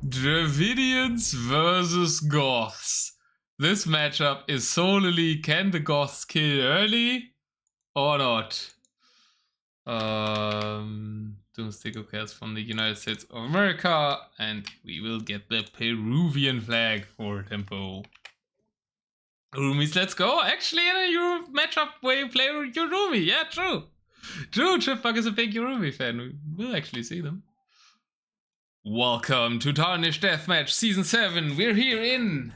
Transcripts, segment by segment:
Dravidians versus Goths. This matchup is solely can the Goths kill early or not? bo0mstik is from the United States of America, and we will get the Peruvian flag for Tempo. Roomies, let's go. Actually, in a Euro matchup where you play Urumi. Yeah, true. True, Tripbug is a big Urumi fan. We'll actually see them. Welcome to Tarnished Deathmatch Season 7. We're here in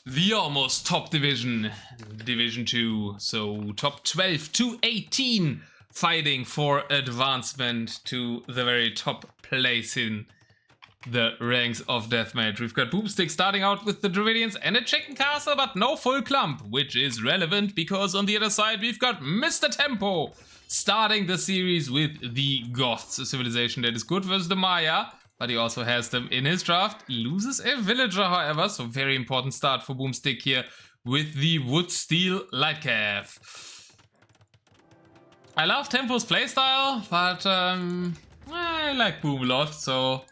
the almost top division, Division 2. So top 12 to 18 fighting for advancement to the very top place in the ranks of Deathmatch. We've got bo0mstik starting out with the Dravidians and a chicken castle, but no full clump, which is relevant because on the other side we've got MrTempo starting the series with the Goths, a civilization that is good versus the Maya, but he also has them in his draft. Loses a villager, however, so very important start for bo0mstik here with the wood steel light calf. I love Tempo's playstyle, but I like Boom a lot, so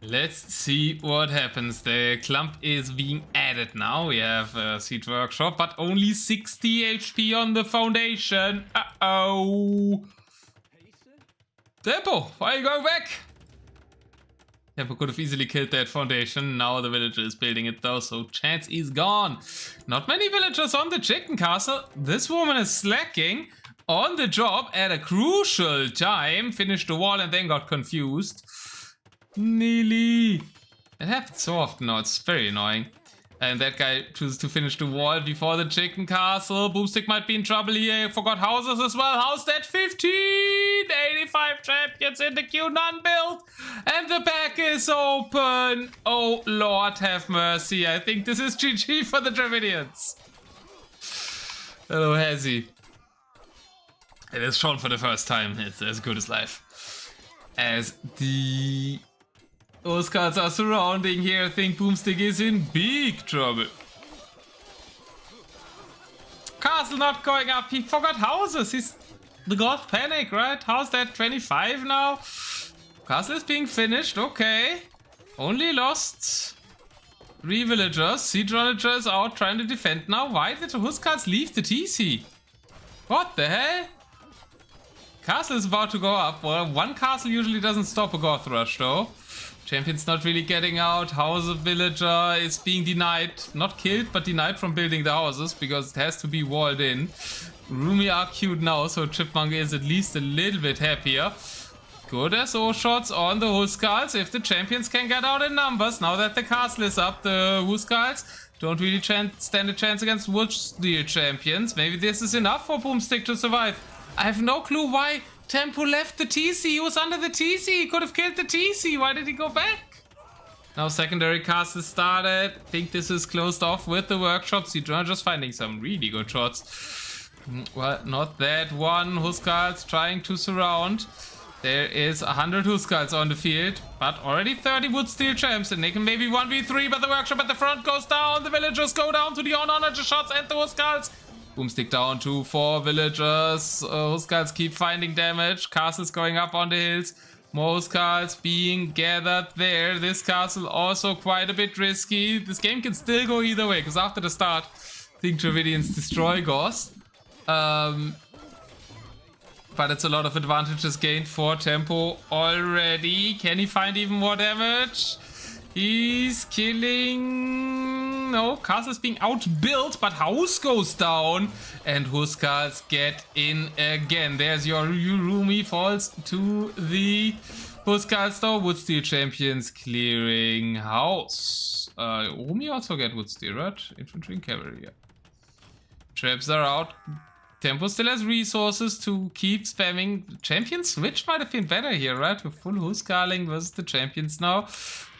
let's see what happens. The clump is being added now. We have a siege workshop, but only 60 HP on the foundation. Uh-oh. Tempo, why are you going back? Tempo could have easily killed that foundation. Now the villager is building it though, so chance is gone. Not many villagers on the chicken castle. This woman is slacking on the job at a crucial time. Finished the wall and then got confused. Nearly. It happens so often now, it's very annoying. And that guy chooses to finish the wall before the chicken castle. bo0mstik might be in trouble here. Forgot houses as well. How's that? 15! 85 champions in the queue, none built. And the back is open. Oh, Lord have mercy. I think this is GG for the Dravidians. Hello, Hazy. It is shown for the first time. It's as good as life. As the Oscars are surrounding here, I think bo0mstik is in big trouble. Castle not going up, he forgot houses, he's the Goth panic, right? How's that, 25 now? Castle is being finished, okay. Only lost 3 villagers, siege manager is out trying to defend now. Why did the Huskars leave the TC? What the hell? Castle is about to go up. Well, one castle usually doesn't stop a Goth rush though. Champion's not really getting out. House of villager is being denied. Not killed, but denied from building the houses because it has to be walled in. Roomy are cute now, so Chipmunk is at least a little bit happier. Good SO shots on the Huskars. If the champions can get out in numbers, now that the castle is up, the Huskars don't really stand a chance against wood steel champions. Maybe this is enough for bo0mstik to survive. I have no clue why Tempo left the TC. He was under the TC. He could have killed the TC. Why did he go back? Now secondary castle started. I think this is closed off with the workshops. You're just finding some really good shots. Well, not that one. Huskars trying to surround. There is 100 Huskars on the field, but already 30 wood steel champs, and they can maybe 1v3, but the workshop at the front goes down. The villagers go down to the unhonored shots and the Huskars. bo0mstik down to 4 villagers. Huskars keep finding damage. Castles going up on the hills. More Huskars being gathered there. This castle also quite a bit risky. This game can still go either way, because after the start, I think Dravidians destroy Goths. But it's a lot of advantages gained for Tempo already. Can he find even more damage? He's killing... No, castle is being outbuilt, but house goes down. And Huskars get in again. There's your Urumi, falls to the Huskars though. Wood steel champions clearing house. Urumi also get wood steel, right? Infantry and cavalry, yeah. Traps are out. Tempo still has resources to keep spamming. Champion switch might have been better here, right? With full Huskarling versus the champions now.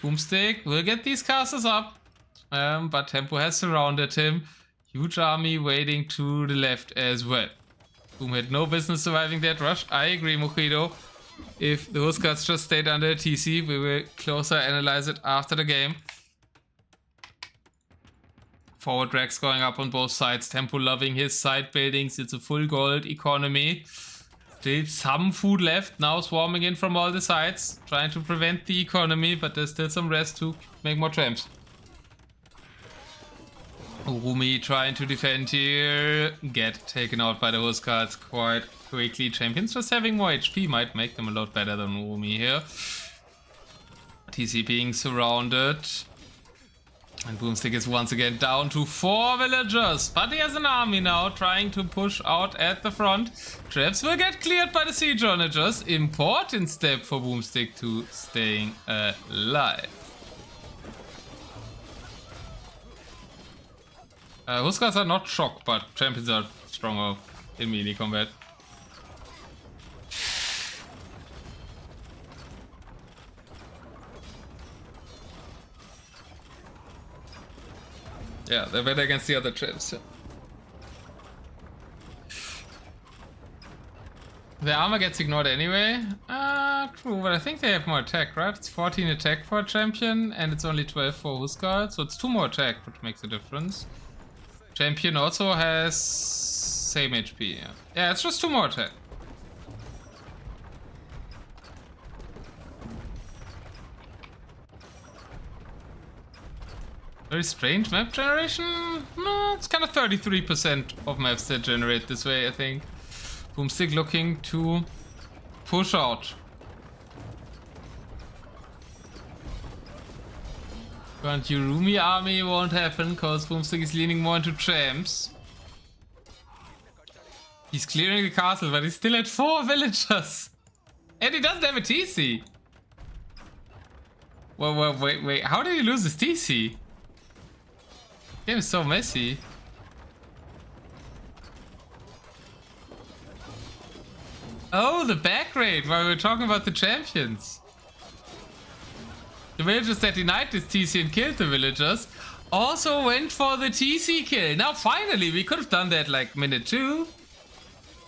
bo0mstik will get these castles up. But Tempo has surrounded him. Huge army waiting to the left as well. Boom had no business surviving that rush. I agree, Mojito. If the Huskars just stayed under TC, we will closer analyze it after the game. Forward drags going up on both sides. Tempo loving his side buildings. It's a full gold economy. Still some food left, now swarming in from all the sides, trying to prevent the economy, but there's still some rest to make more champs. Urumi trying to defend here, get taken out by the Huskarls quite quickly. Champions just having more HP might make them a lot better than Urumi here. TC being surrounded. And bo0mstik is once again down to 4 villagers. But he has an army now trying to push out at the front. Traps will get cleared by the siege onagers. Important step for bo0mstik to staying alive. Huskars are not shocked, but champions are stronger in melee combat. Yeah, they're better against the other champs. Yeah. The armor gets ignored anyway. True, but I think they have more attack, right? It's 14 attack for a champion, and it's only 12 for Huskar, so it's 2 more attack, which makes a difference. Champion also has same HP. Yeah, it's just 2 more attack. Very strange map generation. No, it's kind of 33% of maps that generate this way, I think. bo0mstik looking to push out. But Urumi army won't happen because bo0mstik is leaning more into champs. He's clearing the castle, but he's still at 4 villagers. And he doesn't have a TC. Well, wait. How did he lose his TC? Game is so messy. Oh, the back raid while we were talking about the champions. The villagers that denied this TC and killed the villagers also went for the TC kill. Now finally, we could have done that like minute 2.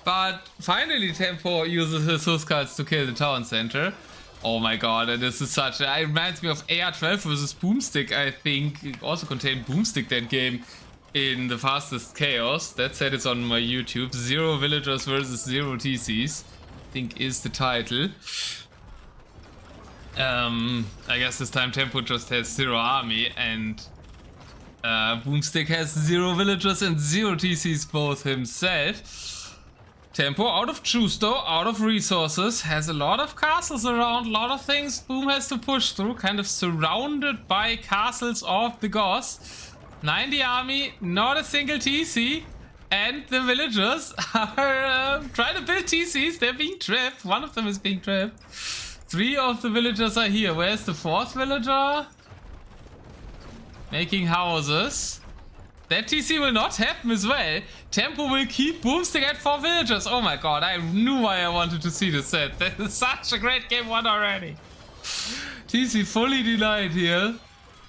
But finally Tempo uses his Huskarls to kill the town center. Oh my god, and this is such a... It reminds me of AR12 versus bo0mstik, I think. It also contained bo0mstik, that game, in the fastest chaos. That said, it's on my YouTube. 0 villagers versus 0 TCs, I think is the title. I guess this time Tempo just has 0 army, and bo0mstik has 0 villagers and 0 TCs both himself. Tempo out of juice though, out of resources, has a lot of castles around, a lot of things Boom has to push through, kind of surrounded by castles of the Goths. 90 army, not a single TC, and the villagers are trying to build TCs, they're being trapped, one of them is being trapped. 3 of the villagers are here, where's the 4th villager? Making houses. That TC will not happen as well. Tempo will keep bo0mstik at 4 villagers. Oh my god, I knew why I wanted to see this set. That is such a great game 1 already. TC fully denied here.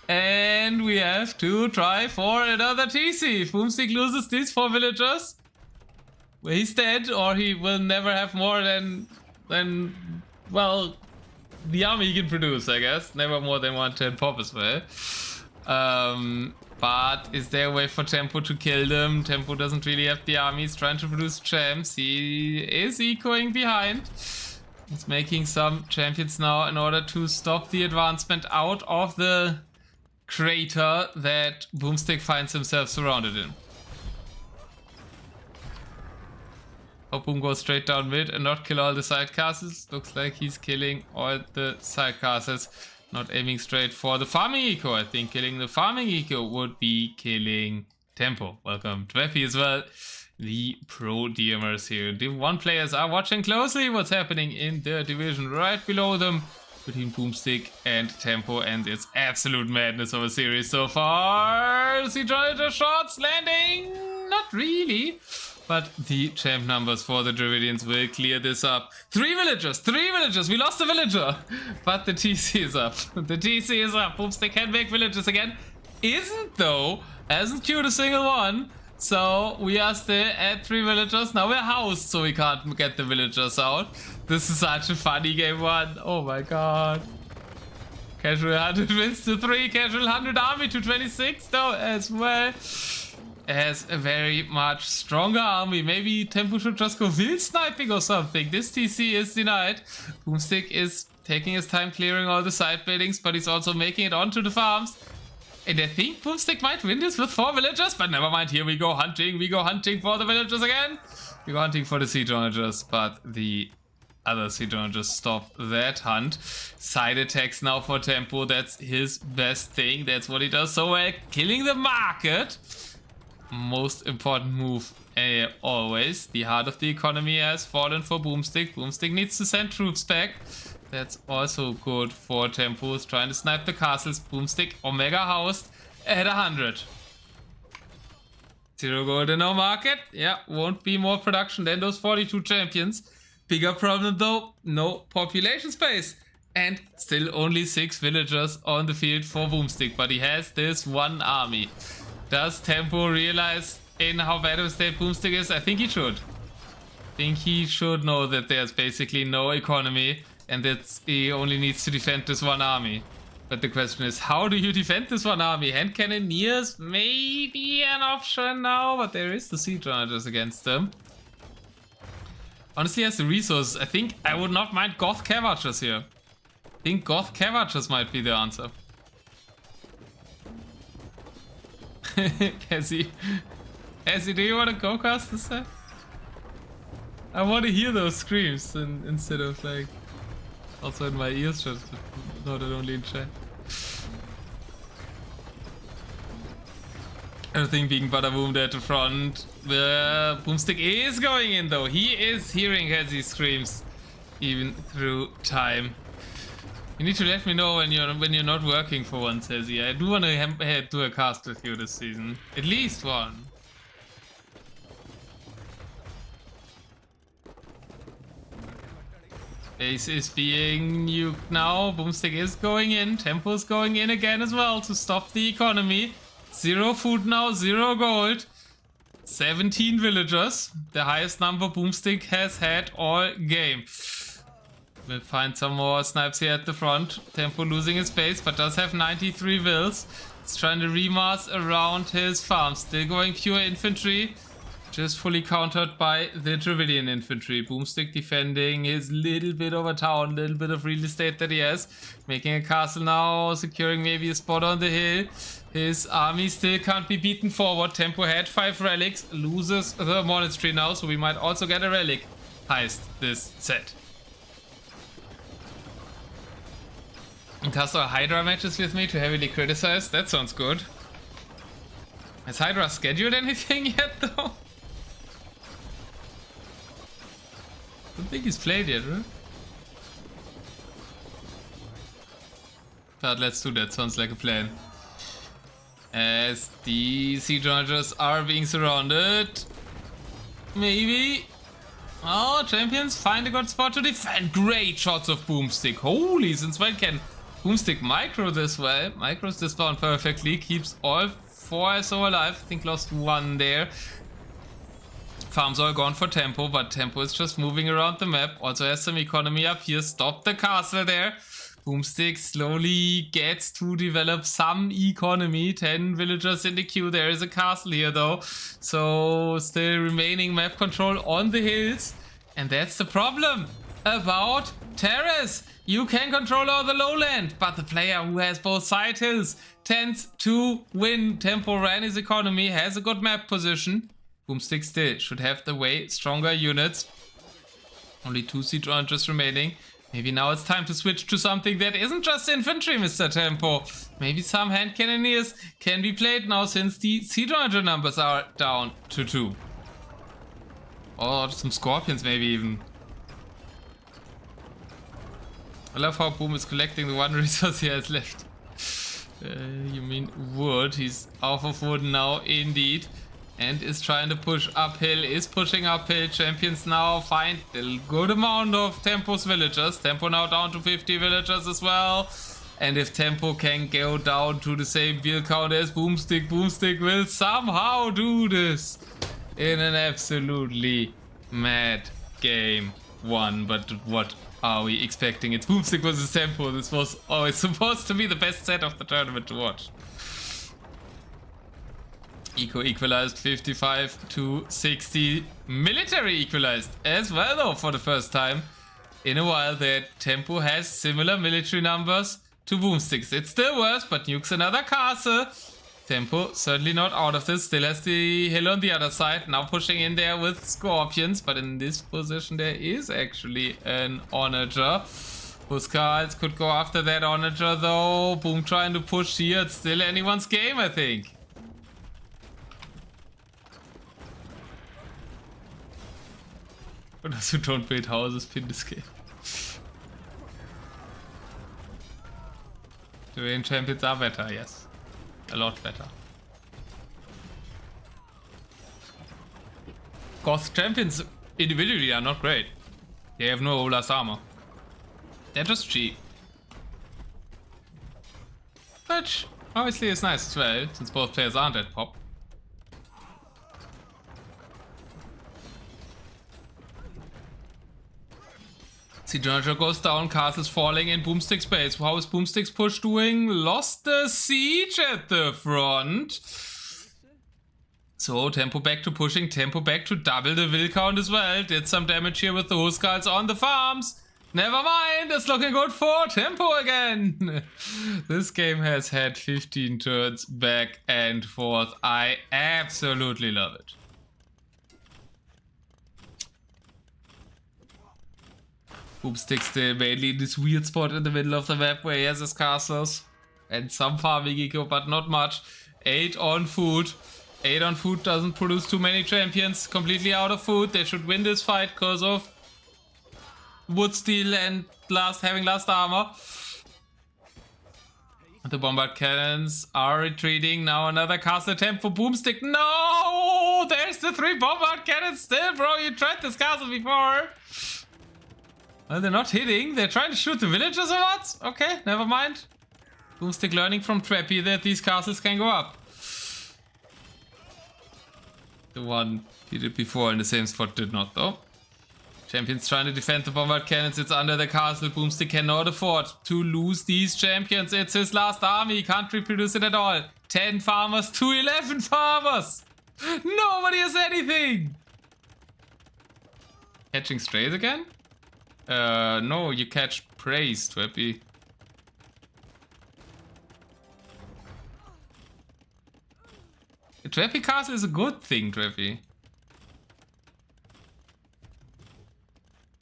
And we have to try for another TC. If bo0mstik loses these 4 villagers, well, he's dead, or he will never have more than well, the army he can produce, I guess. Never more than 110 pop as well. But is there a way for Tempo to kill them? Tempo doesn't really have the army. He's trying to produce champs. He is ecoing behind. He's making some champions now in order to stop the advancement out of the crater that bo0mstik finds himself surrounded in. Hope Boom goes straight down mid and not kill all the side castles. Looks like he's killing all the side castles. Not aiming straight for the farming eco. I think killing the farming eco would be killing Tempo. Welcome to Epi as well. The pro DMers here. Div 1 players are watching closely what's happening in the division right below them between bo0mstik and Tempo, and it's absolute madness of a series so far. See Jonathan shots landing? Not really. But the champ numbers for the Dravidians will clear this up. 3 villagers! 3 villagers! We lost a villager! But the TC is up. The TC is up. bo0mstik can make villages again. Isn't though. Hasn't queued a single one. So we are still at 3 villagers. Now we're housed, so we can't get the villagers out. This is such a funny game 1. Oh my god. Casual 100 wins to 3. Casual 100 army to 26 though as well. has a very much stronger army. Maybe Tempo should just go wild sniping or something. This TC is denied. bo0mstik is taking his time clearing all the side buildings, but he's also making it onto the farms. And I think bo0mstik might win this with 4 villagers, but never mind. Here we go hunting. We go hunting for the villagers again. We go hunting for the siege onagers, but the other siege onagers stop that hunt. Side attacks now for Tempo. That's his best thing. That's what he does so well. Killing the market. Most important move always. The heart of the economy has fallen for bo0mstik. bo0mstik needs to send troops back. That's also good for Tempo. He's trying to snipe the castles. bo0mstik Omega housed at 100. 0 gold in our market. Yeah, won't be more production than those 42 champions. Bigger problem though, no population space. And still only 6 villagers on the field for bo0mstik. But he has this one army. Does Tempo realize in how bad of a state bo0mstik is? I think he should. I think he should know that there's basically no economy and that he only needs to defend this one army. But the question is, how do you defend this one army? Hand cannoneers maybe an option now, but there is the siege onagers against them. Honestly, as the resources, I think I would not mind Goth Cavachers here. I think Goth Cavachers might be the answer. Cassie, do you want to go cast this time? I want to hear those screams instead of like also in my ears, just not only in chat. Everything being bada-boomed at the front. The bo0mstik is going in though. He is hearing Cassie's screams even through time. You need to let me know when you're not working for once, Cassie. I do want to do a cast with you this season. At least one. Base is being nuked now. bo0mstik is going in. Tempo is going in again as well to stop the economy. 0 food now, 0 gold. 17 villagers. The highest number bo0mstik has had all game. We'll find some more snipes here at the front. Tempo losing his base, but does have 93 vills. He's trying to remass around his farm. Still going pure infantry. Just fully countered by the Dravidian infantry. bo0mstik defending his little bit of a town, little bit of real estate that he has. Making a castle now, securing maybe a spot on the hill. His army still can't be beaten forward. Tempo had 5 relics, loses the monastery now, so we might also get a relic heist this set. And Castle Hydra matches with me to heavily criticize. That sounds good. Has Hydra scheduled anything yet though? I don't think he's played yet, right? But let's do that, sounds like a plan. As the siege onagers are being surrounded. Maybe. Oh, champions find a good spot to defend. Great shots of bo0mstik. Holy, since when can bo0mstik micro this well? Micros this down perfectly. Keeps all 4 SO alive. I think lost 1 there. Farms all gone for Tempo, but Tempo is just moving around the map. Also has some economy up here. Stop the castle there. bo0mstik slowly gets to develop some economy. 10 villagers in the queue. There is a castle here though. So still remaining map control on the hills. And that's the problem about terrace. You can control all the lowland, but the player who has both side hills tends to win. Tempo ran his economy, has a good map position. bo0mstik still should have the way stronger units. Only 2 siege onagers remaining. Maybe now it's time to switch to something that isn't just infantry, MrTempo. Maybe some hand cannoneers can be played now since the siege onager numbers are down to 2. Or some scorpions maybe even. I love how Boom is collecting the one resource he has left. You mean wood. He's off of wood now indeed. And is trying to push uphill, is pushing uphill. Champions now find a good amount of Tempo's villagers. Tempo now down to 50 villagers as well. And if Tempo can go down to the same build count as bo0mstik, bo0mstik will somehow do this in an absolutely mad game 1. But what are we expecting? It's bo0mstik versus Tempo. This was always supposed to be the best set of the tournament to watch. Eco equalized 55 to 60. Military equalized as well, though, for the first time in a while that Tempo has similar military numbers to bo0mstik's. It's still worse, but nukes another castle. Tempo certainly not out of this. Still has the hill on the other side. Now pushing in there with scorpions, but in this position there is actually an onager. Huskarls could go after that onager, though. Boom trying to push here. It's still anyone's game, I think. For those who don't build houses, pin this game. The Terrain champions are better, yes. A lot better. Goth champions individually are not great. They have no last armor. They're just cheap. Which obviously is nice as well, since both players aren't at pop. See, Jonager goes down, castles falling in bo0mstik's base. How is bo0mstik's push doing? Lost the siege at the front. So, Tempo back to pushing, Tempo back to double the will count as well. Did some damage here with the Huskarls on the farms. Never mind, it's looking good for Tempo again. This game has had 15 turns back and forth. I absolutely love it. bo0mstik still mainly in this weird spot in the middle of the map where he has his castles. And some farming eco, but not much. 8 on food. 8 on food doesn't produce too many champions. Completely out of food. They should win this fight because of wood steel and having last armor. The bombard cannons are retreating. Now another castle attempt for bo0mstik. No! There's the 3 bombard cannons still, bro. You tried this castle before. Well, they're not hitting. They're trying to shoot the villagers or what? Okay, never mind. bo0mstik learning from Trappy that these castles can go up. The one he did before in the same spot did not, though. Champions trying to defend the bombard cannons. It's under the castle. bo0mstik cannot afford to lose these champions. It's his last army. He can't reproduce it at all. 10 farmers to 11 farmers. Nobody has anything. Catching strays again? No, you catch praise, Trappy. A Trappy castle is a good thing, Trappy.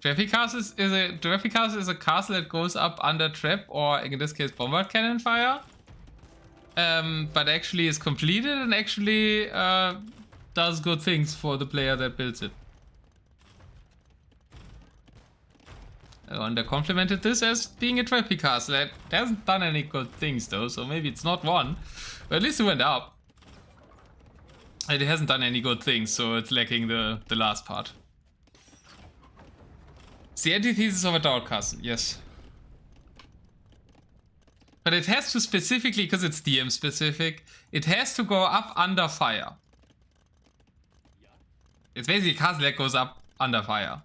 Trappy castle is a castle that goes up under trap, or in this case bombard cannon fire. But actually is completed and actually does good things for the player that builds it. And I complimented this as being a Trappy castle. It hasn't done any good things though, so maybe it's not one. But at least it went up. And it hasn't done any good things, so it's lacking the last part. It's the antithesis of a Drought castle, yes. But it has to specifically, because it's DM specific, it has to go up under fire. It's basically a castle that goes up under fire.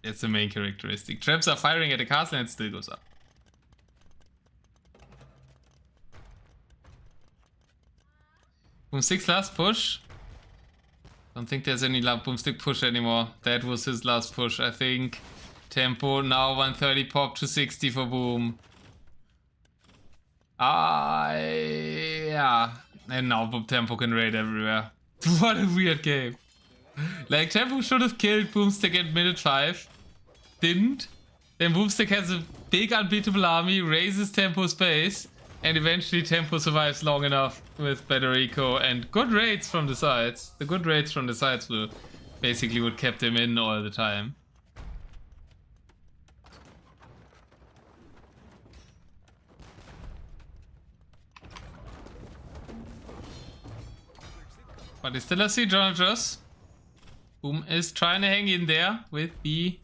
That's the main characteristic. Traps are firing at a castle and it still goes up. bo0mstik's last push. Don't think there's any bo0mstik push anymore. That was his last push, I think. Tempo now 130 pop to 60 for boom. Yeah. And now Tempo can raid everywhere. What a weird game. Like, Tempo should have killed bo0mstik at minute 5. Didn't. Then bo0mstik has a big unbeatable army, raises Tempo's base, and eventually Tempo survives long enough with better eco and good raids from the sides. The good raids from the sides were basically what kept him in all the time. But he still has siege Jonagers. Boom is trying to hang in there with the,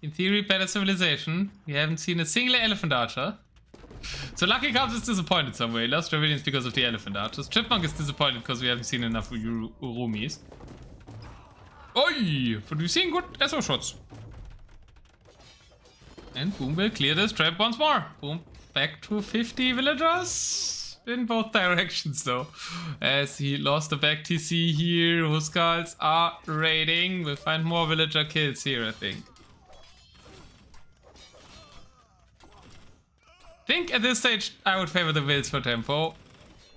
in theory, better civilization. We haven't seen a single elephant archer. So Lucky Cubs is disappointed somewhere. He lost Ravinians because of the elephant archers. Chipmunk is disappointed because we haven't seen enough Urumis. Oi! But we've seen good SO shots. And Boom will clear this trap once more. Boom, back to 50 villagers. in both directions though. As he lost the back TC here, Huskals are raiding. We'll find more villager kills here, I think. I think at this stage I would favor the Wills for tempo.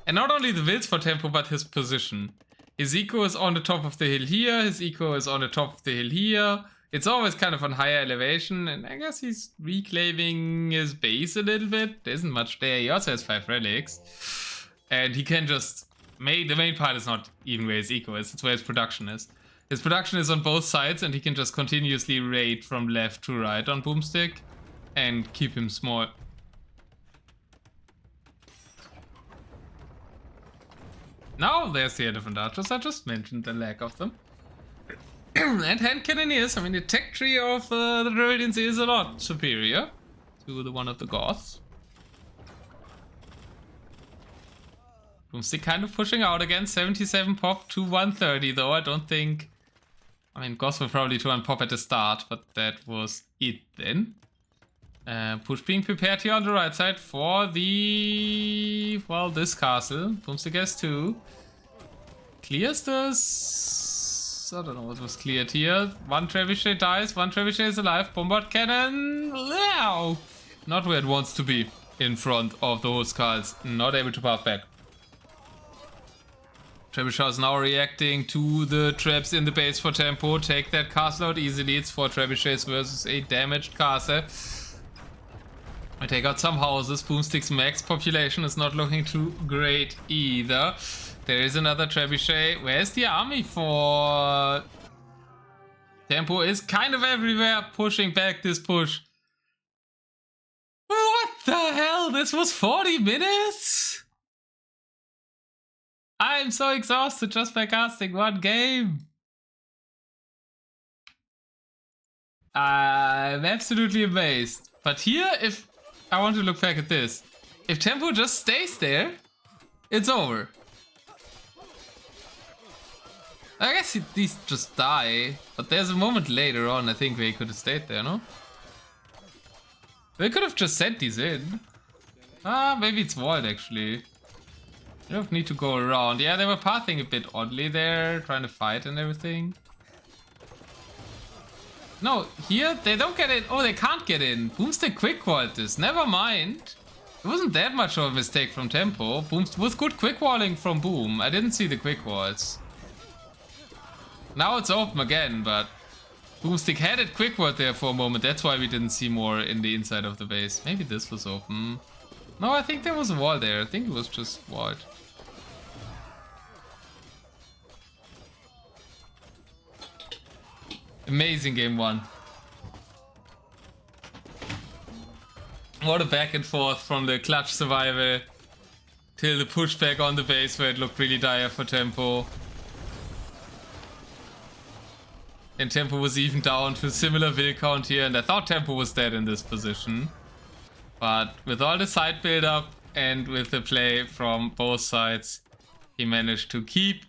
And not only the Wills for tempo, but his position. His eco is on the top of the hill here, his eco is on the top of the hill here. It's always kind of on higher elevation, and I guess he's reclaiming his base a little bit. There isn't much there. He also has 5 relics. And he can just... the main part is not even where his eco is, it's where his production is. His production is on both sides, and he can just continuously raid from left to right on bo0mstik and keep him small. Now there's the elephant archers. I just mentioned the lack of them. And hand cannoneers. I mean, the tech tree of the Druidians is a lot superior to the one of the Goths. bo0mstik kind of pushing out again. 77 pop to 130 though. I don't think... I mean, Goths were probably to 1 pop at the start, but that was it then. Push being prepared here on the right side for the... well, this castle. bo0mstik has 2. Clears this... I don't know what was cleared here. 1 trebuchet dies, 1 trebuchet is alive. Bombard cannon... Wow! Not where it wants to be. In front of the Huskals. Not able to path back. Trebuchet is now reacting to the traps in the base for tempo. Take that castle out easily. It's 4 trebuchets versus a damaged castle. I take out some houses. bo0mstik's max population is not looking too great either. There is another trebuchet. Where's the army for... Tempo is kind of everywhere, pushing back this push. What the hell? This was 40 minutes? I'm so exhausted just by casting 1 game. I'm absolutely amazed. But here, if I want to look back at this, if tempo just stays there, it's over. I guess these just die, but there's a moment later on, I think, where he could have stayed there, no? They could have just sent these in. Ah, maybe it's walled, actually. You don't need to go around. Yeah, they were pathing a bit oddly there, trying to fight and everything. No, here, they don't get in. Oh, they can't get in. bo0mstik quick-walled this. Never mind. It wasn't that much of a mistake from tempo. bo0mstik was good quick-walling from Boom. I didn't see the quick-walls. Now it's open again, but bo0mstik had it quick-walled there for a moment. That's why we didn't see more in the inside of the base. Maybe this was open. No, I think there was a wall there. I think it was just walled. Amazing game 1. What a back and forth from the clutch survival till the pushback on the base where it looked really dire for tempo. And tempo was even down to a similar will count here, and I thought tempo was dead in this position. But with all the side build up and with the play from both sides, he managed to keep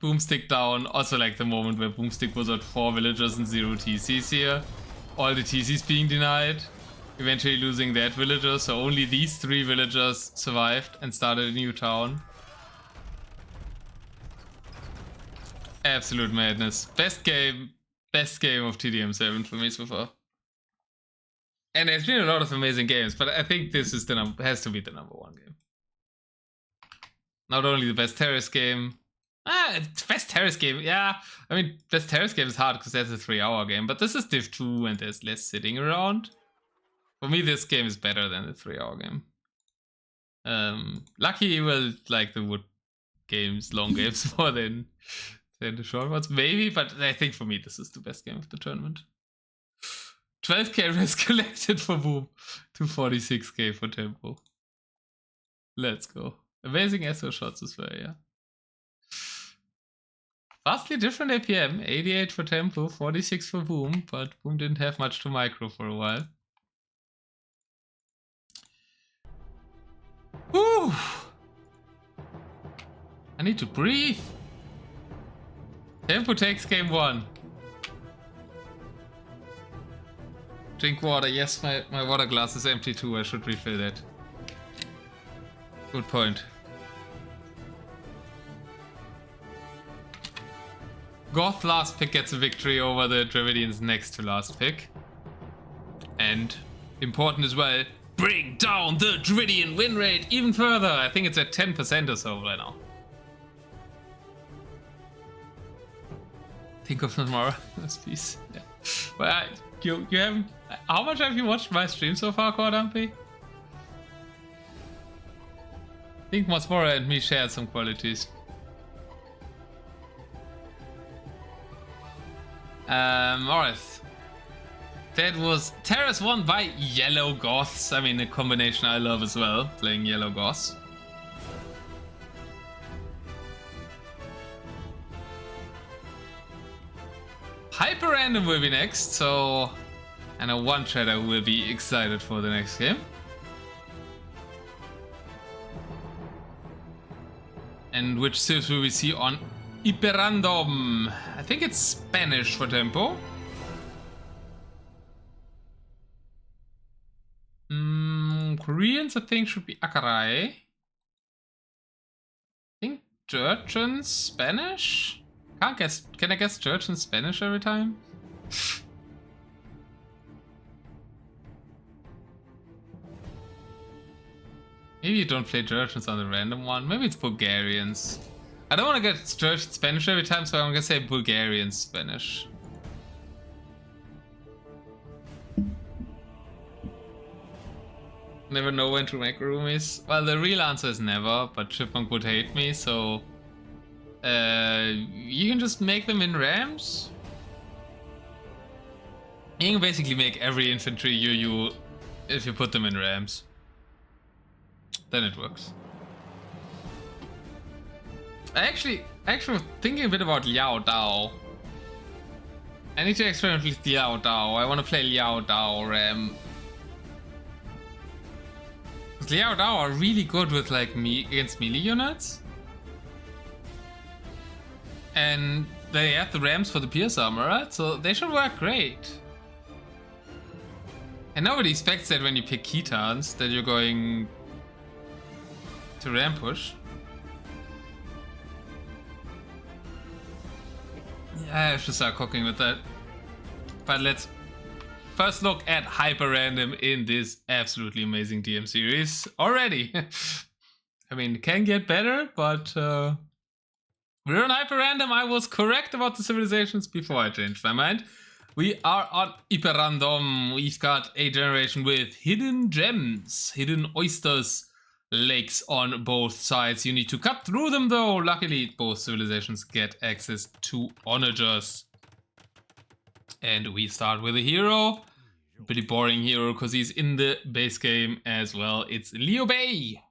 bo0mstik down. Also like the moment where bo0mstik was at 4 villagers and 0 TCs here. All the TCs being denied. Eventually losing that villager, so only these 3 villagers survived and started a new town. Absolute madness. Best game of TDM 7 for me so far. And there's been a lot of amazing games, but I think this is has to be the #1 game. Not only the best terrace game. Best terrace game, yeah. I mean, best terrace game is hard because that's a 3-hour game, but this is Div 2 and there's less sitting around. For me, this game is better than the 3-hour game. Lucky you will like the wood games, long games more than the short ones, maybe, but I think for me this is the best game of the tournament. 12k risk collected for Boom, 246k for tempo. Let's go. Amazing SO shots as well, yeah. Vastly different APM, 88 for tempo, 46 for Boom, but Boom didn't have much to micro for a while. Whew. I need to breathe. Tempo takes game 1. Drink water. Yes, my water glass is empty too. I should refill that. Good point. Goth last pick gets a victory over the Dravidians next to last pick. And important as well, bring down the Dravidian win rate even further. I think it's at 10% or so right now. Think of tomorrow. Peace. Yeah. Well, you haven't. How much have you watched my stream so far, Cordumpy? I think Mosmora and me shared some qualities. Alright. That was Terrace won by Yellow Goths. I mean, a combination I love as well, playing Yellow Goths. Hyper Random will be next, so I know one trader will be excited for the next game. And which civs will we see on Hyperrandom? I think it's Spanish for Tempo. Koreans, I think, should be Akarai. I think Georgian, Spanish? Can't guess. Can I guess Georgian, Spanish every time? Maybe you don't play Georgians on the random one. Maybe it's Bulgarians. I don't want to get Georgian, Spanish every time, so I'm gonna say Bulgarian, Spanish. Never know when to make roomies. Well, the real answer is never, but Chipmunk would hate me, so... you can just make them in rams. You can basically make every infantry you if you put them in rams. Then it works. I actually was thinking a bit about Liao Dao. I need to experiment with Liao Dao. I want to play Liao Dao ram. Liao Dao are really good with like against melee units. And they have the rams for the Pierce armor, right? So they should work great. And nobody expects that when you pick Khitans that you're going to ram push. Yeah, I have to start cooking with that. But let's first look at Hyper Random in this absolutely amazing DM series already. I mean, it can get better, but we're on Hyper Random. I was correct about the civilizations before I changed my mind. We are on Hyper Random. We've got a generation with hidden gems, hidden oysters, lakes on both sides. You need to cut through them though. Luckily, both civilizations get access to onagers. And we start with a hero. Pretty boring hero because he's in the base game as well. It's Liu Bei.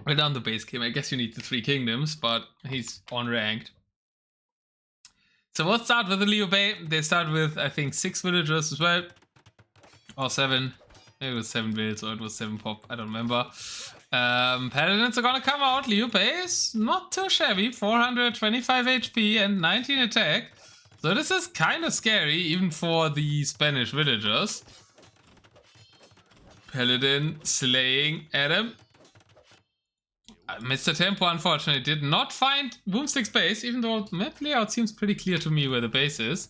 We're down the base game. I guess you need the 3 kingdoms, but he's unranked. So we'll start with the Liu Bei. They start with, I think, 6 villagers as well. Or 7. Maybe it was 7 builds or it was 7 pop. I don't remember. Paladins are gonna come out. Liu Bei is not too shabby. 425 HP and 19 attack. So this is kind of scary, even for the Spanish villagers. Paladin slaying Adam. MrTempo unfortunately did not find bo0mstik's base, even though the map layout seems pretty clear to me where the base is.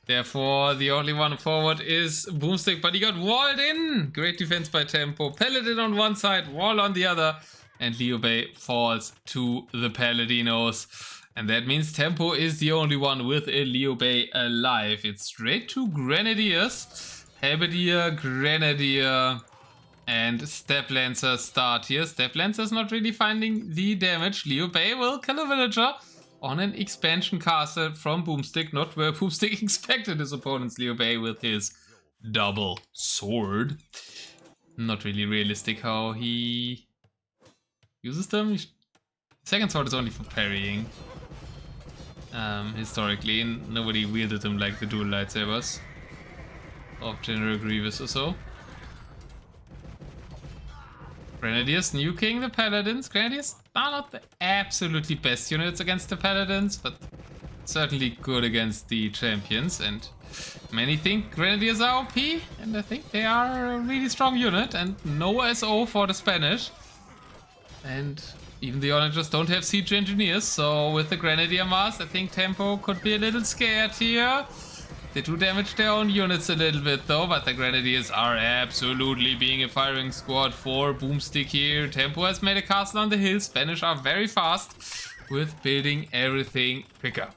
Therefore, the only one forward is bo0mstik, but he got walled in. Great defense by Tempo. Paladin on one side, wall on the other, and Liu Bei falls to the Paladinos. And that means Tempo is the only one with a Liu Bei alive. It's straight to Grenadiers. Halberdier, Grenadier, and Step Lancer start here. Step Lancer's not really finding the damage. Liu Bei will kill a villager on an expansion castle from bo0mstik, not where bo0mstik expected his opponent's Liu Bei with his double sword. Not really realistic how he uses them. Second sword is only for parrying. Historically, nobody wielded them like the dual lightsabers of General Grievous or so. Grenadiers nuking the Paladins. Grenadiers are not the absolutely best units against the Paladins, but certainly good against the champions, and many think Grenadiers are OP, and I think they are a really strong unit, and no SO for the Spanish. And even the Onagers don't have siege engineers, so with the Grenadier mass, I think Tempo could be a little scared here. They do damage their own units a little bit though, but the Grenadiers are absolutely being a firing squad for bo0mstik here. Tempo has made a castle on the hill. Spanish are very fast with building everything quicker.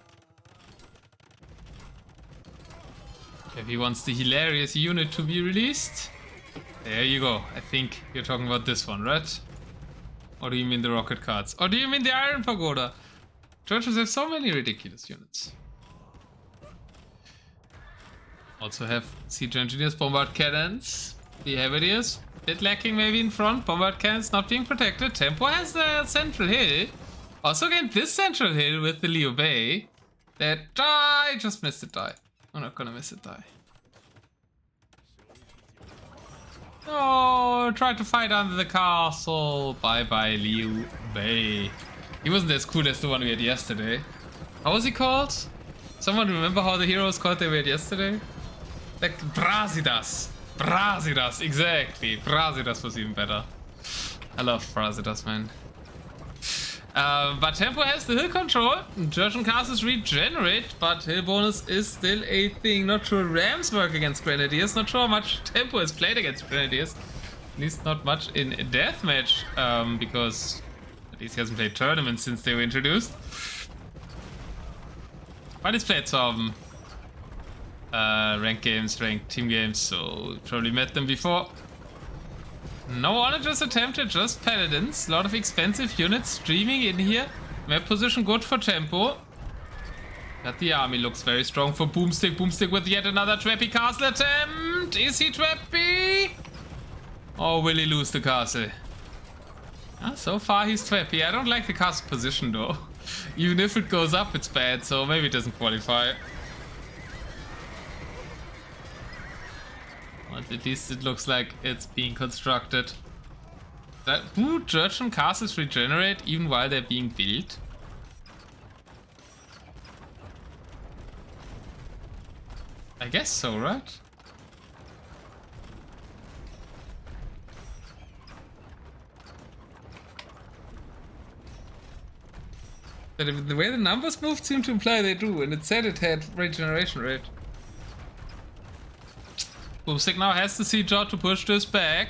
If he wants the hilarious unit to be released, there you go. I think you're talking about this one, right? Or do you mean the rocket cards? Or do you mean the Iron Pagoda? Georgians have so many ridiculous units. Also have siege engineers, bombard cannons. The Heavadiers, bit lacking maybe in front. Bombard cannons not being protected. Tempo has the central hill. Also again, this central hill with the Leo Bay. That I just missed it die. I'm not gonna miss it die. Oh, tried to fight under the castle. Bye bye, Liu Bei. He wasn't as cool as the one we had yesterday. How was he called? Someone remember how the hero was called that we had yesterday? Like Brasidas. Brasidas, exactly. Brasidas was even better. I love Brasidas, man. But Tempo has the hill control. Georgian castles regenerate, but hill bonus is still a thing. Not sure Rams work against Grenadiers. Not sure how much Tempo has played against Grenadiers. At least not much in Deathmatch, because at least he hasn't played tournaments since they were introduced. But he's played some ranked games, ranked team games, so probably met them before. No Onagers attempted, just Paladins. A lot of expensive units streaming in here. Map position good for Tempo. But the army looks very strong for bo0mstik. bo0mstik with yet another trappy castle attempt. Is he trappy? Or will he lose the castle? So far he's trappy. I don't like the castle position though. Even if it goes up, it's bad, so maybe it doesn't qualify. But at least it looks like it's being constructed. Do Georgian castles regenerate even while they're being built? I guess so, right? But the way the numbers moved seemed to imply they do, and it said it had regeneration rate. bo0mstik now has the siege to push this back.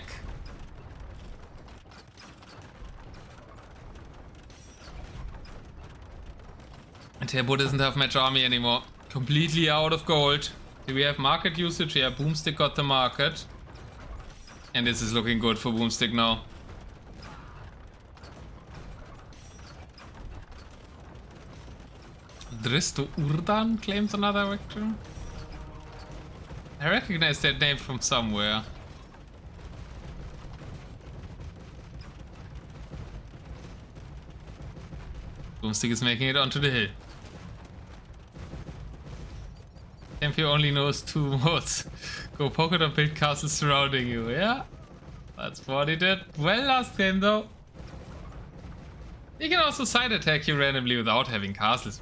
And Tempo doesn't have much army anymore. Completely out of gold. Do we have market usage? Yeah, bo0mstik got the market. And this is looking good for bo0mstik now. Dristo Urdan claims another victory. I recognize that name from somewhere. bo0mstik is making it onto the hill. Tempo only knows 2 modes. Go pocket or build castles surrounding you. Yeah, that's what he did. Well, last game though. He can also side attack you randomly without having castles.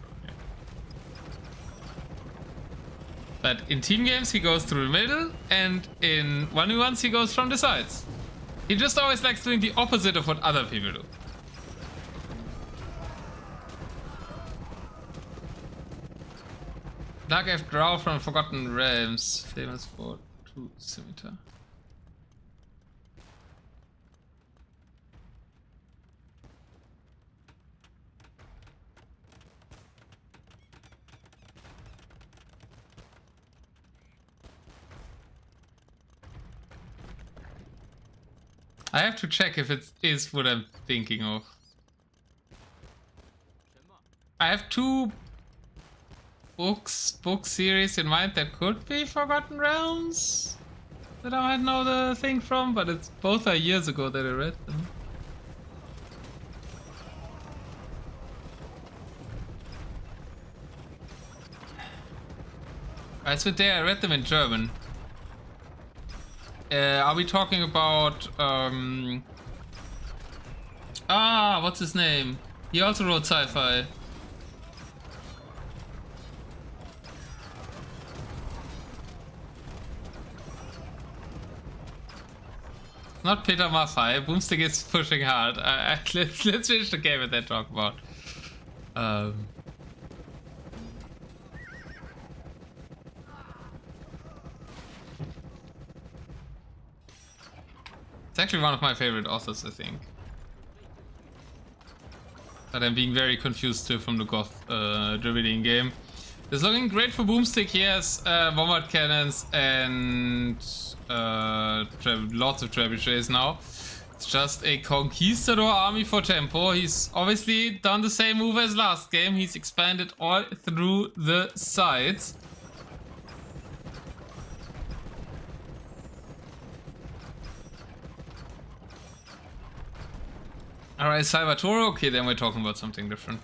But in team games he goes through the middle, and in 1v1s he goes from the sides. He just always likes doing the opposite of what other people do. Dark F Drow from Forgotten Realms, famous for 2 scimitar. I have to check if it is what I'm thinking of. I have 2 book series in mind that could be Forgotten Realms that I might know the thing from, but it's both are years ago that I read them. I swear there I read them in German. Are we talking about what's his name? He also wrote sci-fi. Not Peter Maffei. Boomstick is pushing hard. Let's finish the game and then talk about. It's actually one of my favorite authors, I think. But I'm being very confused too from the Goth Druidian game. It's looking great for Boomstick. He has bombard cannons and lots of trebuchets now. It's just a conquistador army for Tempo. He's obviously done the same move as last game. He's expanded all through the sides. Alright, Salvatore. Okay, then we're talking about something different.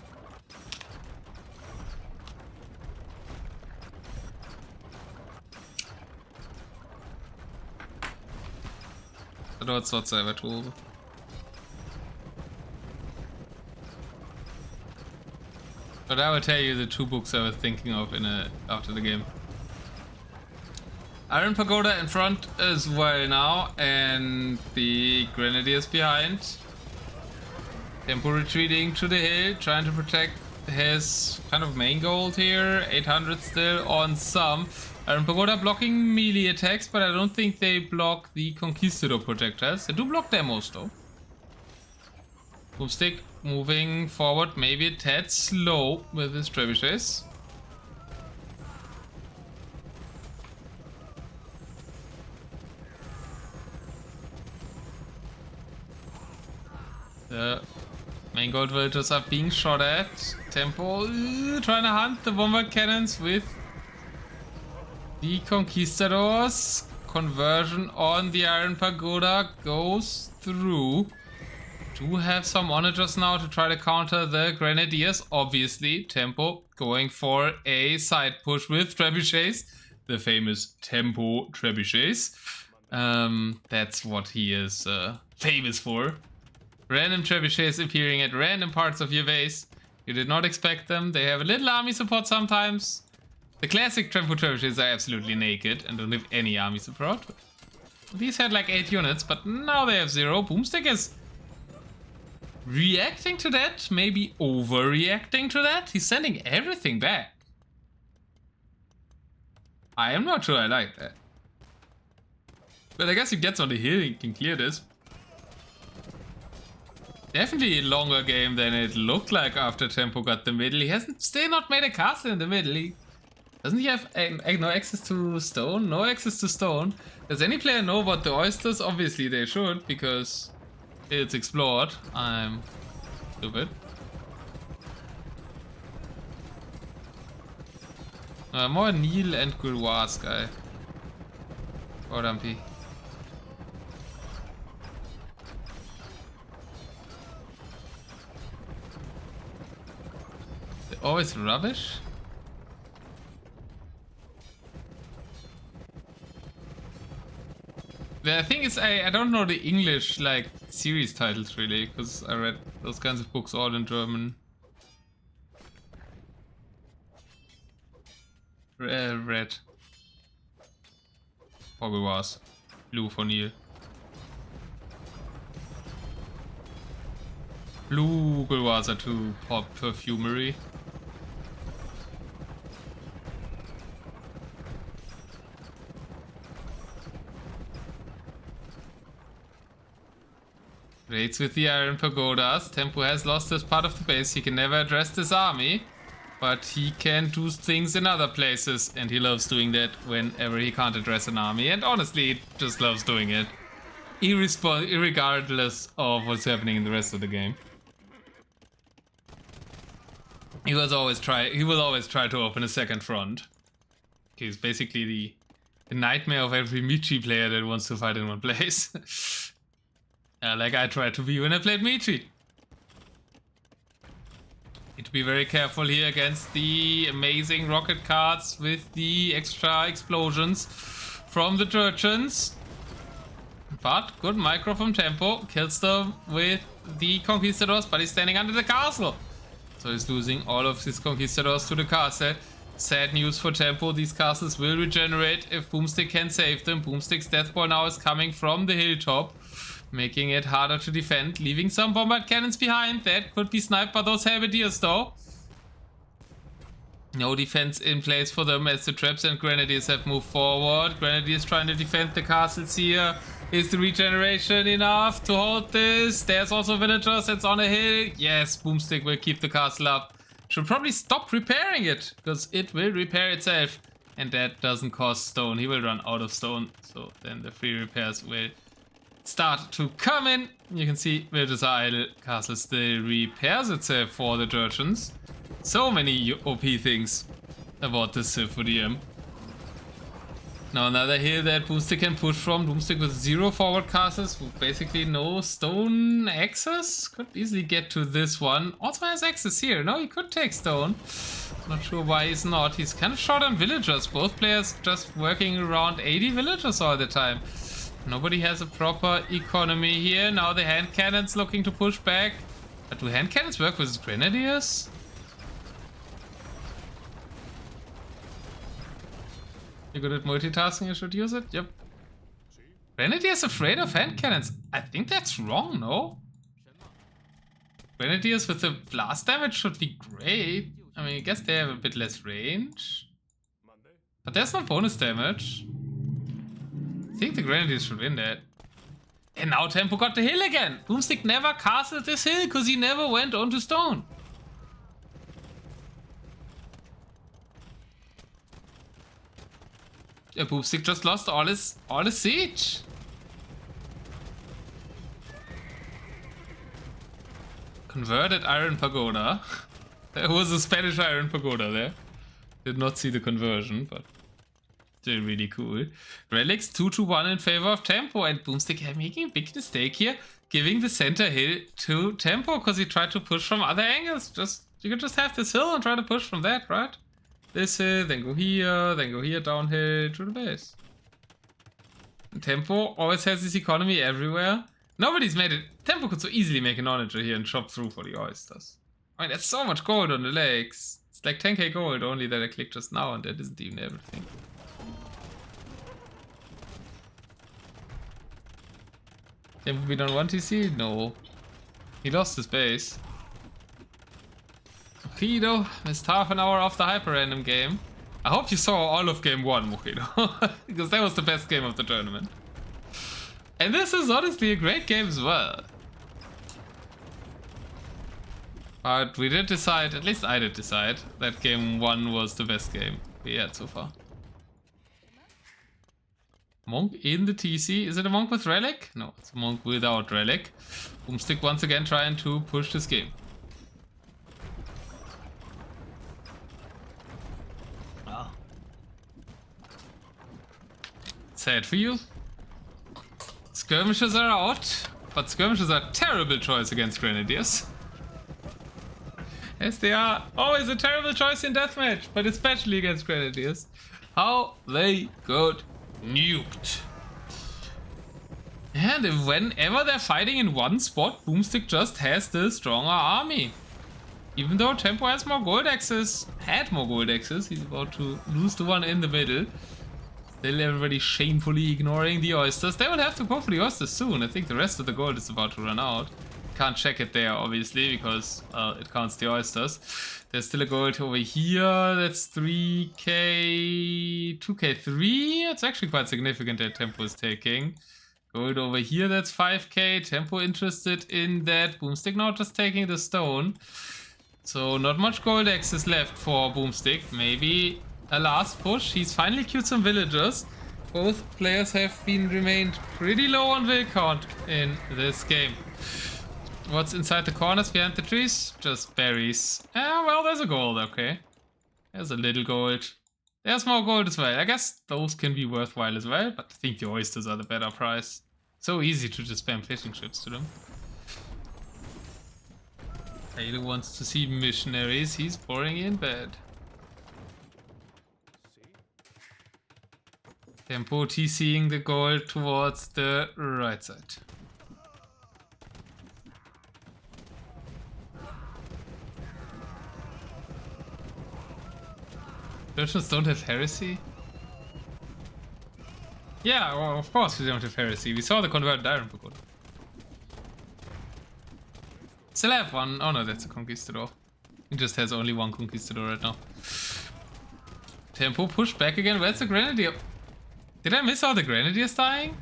I thought it's not Salvatore. But I will tell you the two books I was thinking of after the game. Iron Pagoda in front as well now, and the Grenadiers behind. Tempo retreating to the hill, trying to protect his kind of main gold here. 800 still on some. Iron Pagoda blocking melee attacks, but I don't think they block the Conquistador projectiles. They do block demos though. Boomstick moving forward, maybe a tad slow with his trebuchets. The main gold villagers are being shot at. Tempo trying to hunt the bombard cannons with the Conquistadors. Conversion on the Iron Pagoda goes through. Do have some onagers now to try to counter the Grenadiers. Obviously, Tempo going for a side push with trebuchets. The famous Tempo trebuchets. That's what he is famous for. Random trebuchets appearing at random parts of your base. You did not expect them. They have a little army support sometimes. The classic Tempo trebuchets are absolutely naked and don't have any army support. These had like 8 units, but now they have 0. Boomstick is reacting to that, maybe overreacting to that. He's sending everything back. I am not sure I like that. But I guess he gets on the hill and can clear this. Definitely a longer game than it looked like after Tempo got the middle. He hasn't still not made a castle in the middle. Doesn't he have no access to stone? No access to stone. Does any player know about the oysters? Obviously they should, because it's explored. I'm stupid. More Neil and Goulois guy. Or Dumpy. They're always rubbish. The thing is, I don't know the English like series titles really, because I read those kinds of books all in German. Red. Hogwarts. Blue for Neil. Blue Goulois are too perfumery. Raids with the Iron Pagodas. Tempo has lost this part of the base. He can never address this army, but he can do things in other places, and he loves doing that whenever he can't address an army. And honestly, he just loves doing it, irregardless of what's happening in the rest of the game. He will always try to open a second front. He's basically the nightmare of every Michi player that wants to fight in one place. Like I tried to be when I played Michi. Need to be very careful here against the amazing rocket cards with the extra explosions from the Turchins. But good micro from Tempo. Kills them with the Conquistadors, but he's standing under the castle. So he's losing all of his Conquistadors to the castle. Sad news for Tempo. These castles will regenerate if Boomstick can save them. Boomstick's death ball now is coming from the hilltop. making it harder to defend, leaving some bombard cannons behind. That could be sniped by those halberdiers though. No defense in place for them as the traps and grenadiers have moved forward. Grenadiers trying to defend the castles here. Is the regeneration enough to hold this? There's also villagers that's on a hill. Yes, bo0mstik will keep the castle up. Should probably stop repairing it, because it will repair itself. And that doesn't cost stone. He will run out of stone. So then the free repairs will start to come in. You can see villagers are idle. Castle still repairs itself for the Jurchens. So many OP things about this for DM. Now another hill that bo0mstik can push from. bo0mstik with 0 forward castles, with basically no stone access. Could easily get to this one. Also has access here. No, he could take stone. Not sure why he's not. He's kind of short on villagers. Both players just working around 80 villagers all the time. Nobody has a proper economy here. Now the hand cannons looking to push back. But do hand cannons work with grenadiers? You're good at multitasking, you should use it? Yep. Grenadiers afraid of hand cannons? I think that's wrong, no? Grenadiers with the blast damage should be great. I mean, I guess they have a bit less range. But there's no bonus damage. I think the Grenadiers should win that. And now Tempo got the hill again. bo0mstik never castled this hill because he never went onto stone. Yeah, bo0mstik just lost all his siege. Converted iron pagoda. There was a Spanish iron pagoda there. Did not see the conversion, but still really cool. Relics 2-1 in favor of Tempo, and bo0mstik making a big mistake here, giving the center hill to Tempo because he tried to push from other angles. You could just have this hill and try to push from that, right? This hill, then go here downhill to the base. And Tempo always has this economy everywhere. Nobody's made it. Tempo could so easily make an onager here and chop through for the oysters. I mean, that's so much gold on the lakes. It's like 10k gold only that I clicked just now, and that isn't even everything. Tempo beat on 1 TC? No. He lost his base. Mochido missed half an hour of the hyper random game. I hope you saw all of game 1, Mochido, because that was the best game of the tournament. And this is honestly a great game as well. But we did decide, at least I did decide, that game 1 was the best game we had so far. Monk in the TC. Is it a monk with relic? No, it's a monk without relic. bo0mstik once again trying to push this game. Oh. Sad for you. Skirmishes are out, but skirmishes are a terrible choice against grenadiers. Yes, they are always a terrible choice in Deathmatch, but especially against grenadiers. How they got nuked. And whenever they're fighting in one spot, bo0mstik just has the stronger army. Even though Tempo has more gold axes, he's about to lose the one in the middle. Still everybody shamefully ignoring the oysters. They will have to go for the oysters soon. I think the rest of the gold is about to run out. Can't check it there, obviously, because it counts the oysters. There's still a gold over here. That's 3k, 2k3. It's actually quite significant that Tempo is taking. Gold over here, that's 5k. Tempo interested in that. bo0mstik now just taking the stone. So not much gold access left for bo0mstik. Maybe a last push. He's finally queued some villagers. Both players have remained pretty low on vill count in this game. What's inside the corners behind the trees? Just berries. Well, there's a gold, okay. There's a little gold. There's more gold as well. I guess those can be worthwhile as well, but I think the oysters are the better price. So easy to just spam fishing ships to them. Taylor wants to see missionaries. He's pouring in bed. Tempo TCing the gold towards the right side. Russians don't have heresy? Yeah, well, of course we don't have heresy. We saw the converted iron pagoda. Still have one. Oh no, that's a Conquistador. He just has only one Conquistador right now. Tempo push back again. Where's the Grenadier? Did I miss all the Grenadiers dying?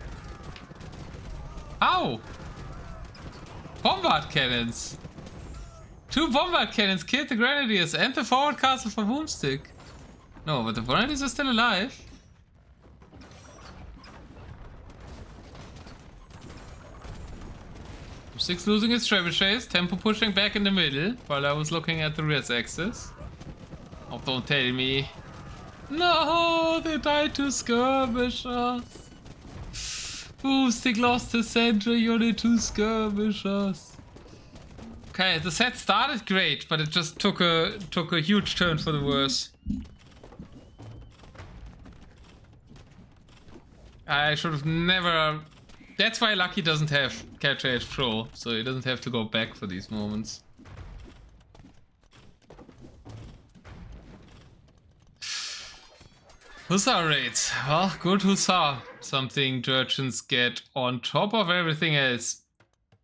How? Bombard cannons. 2 bombard cannons killed the Grenadiers and the forward castle for bo0mstik. No, but the Grenadiers are still alive. bo0mstik's losing his trebuchets. Tempo pushing back in the middle while I was looking at the res axis. Oh, don't tell me. No, they died to skirmishers. bo0mstik lost his sentry unit to skirmishers. Okay, the set started great, but it just took a huge turn for the worse. I should have never. That's why Lucky doesn't have Catch Edge Pro, so he doesn't have to go back for these moments. Hussar raids. Well, good Hussar. Something Jurchens get on top of everything else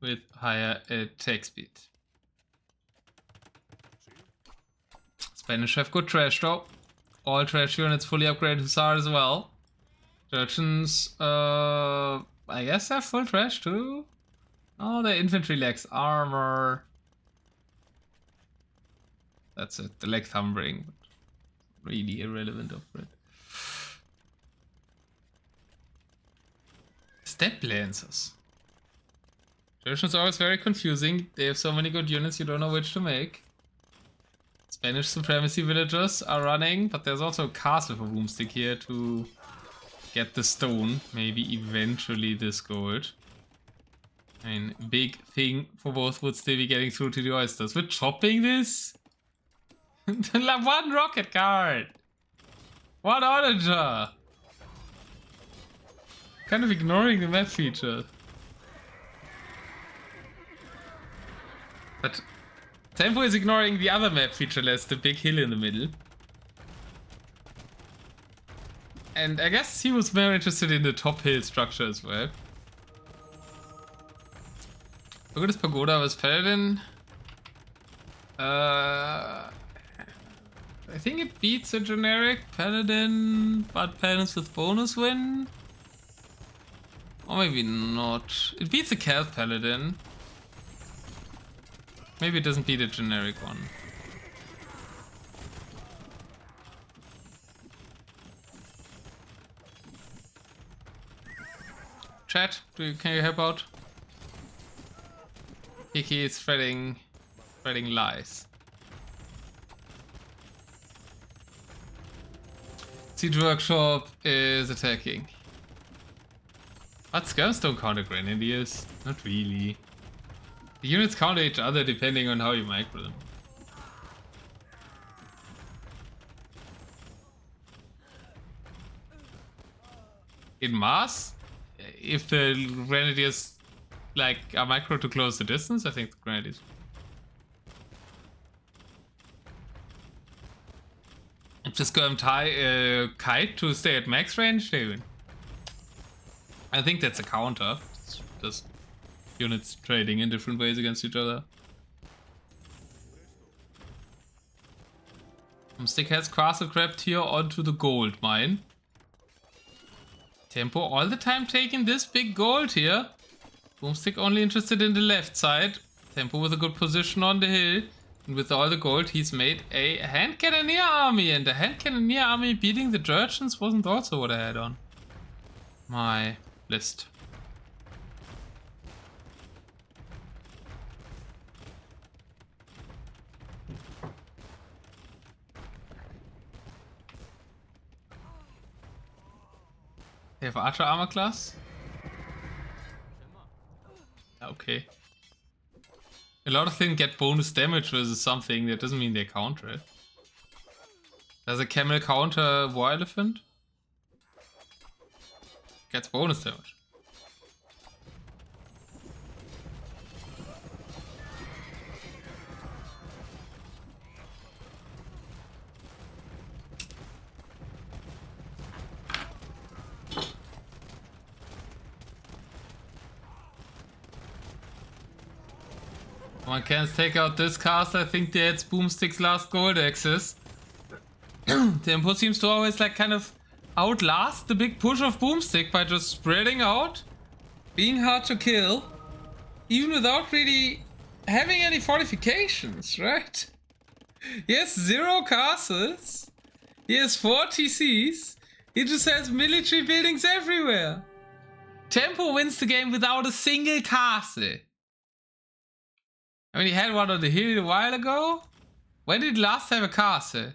with higher attack speed. Spanish have good trash though. All trash units fully upgraded Hussar as well. Jurchens, I guess have full trash too. Oh, the infantry lacks armor. That's it. The leg thumbring. Really irrelevant upgrade. Step Lancers. Jurchens are always very confusing. They have so many good units you don't know which to make. Spanish Supremacy Villagers are running, but there's also a castle for bo0mstik here to get the stone. Maybe eventually this gold. I mean, big thing for both would still be getting through to the oysters. We're chopping this? One rocket card! One onager! Kind of ignoring the map feature. But Tempo is ignoring the other map featureless, the big hill in the middle. And I guess he was more interested in the top hill structure as well. Look at this pagoda with Paladin. I think it beats a generic Paladin, but Paladins with bonus win. Or maybe not. It beats a Cav Paladin. Maybe it doesn't beat a generic one. Chat, can you help out? Kiki is spreading lies. Siege Workshop is attacking. But skirms don't counter grenadiers. Not really. The units counter each other depending on how you micro them. In mass, if the grenadiers like are micro to close the distance, I think the grenadiers. If the skirm tie kite to stay at max range, they win. I think that's a counter. It's just units trading in different ways against each other. bo0mstik has castle grabbed here onto the gold mine. Tempo all the time taking this big gold here. bo0mstik only interested in the left side. Tempo with a good position on the hill. And with all the gold he's made a hand cannoneer army. And the hand cannoneer army beating the Jurchens wasn't also what I had on my list. They have Archer armor class? Okay. A lot of things get bonus damage versus something, that doesn't mean they counter it. Does a camel counter war elephant? Gets bonus damage. One can take out this castle. I think that's bo0mstik's last gold access. Tempo seems to always like kind of outlast the big push of bo0mstik by just spreading out, being hard to kill, even without really having any fortifications, right? He has 0 castles, he has 4 TCs, he just has military buildings everywhere. Tempo wins the game without a single castle. I mean, he had one on the hill a while ago. When did he last have a castle?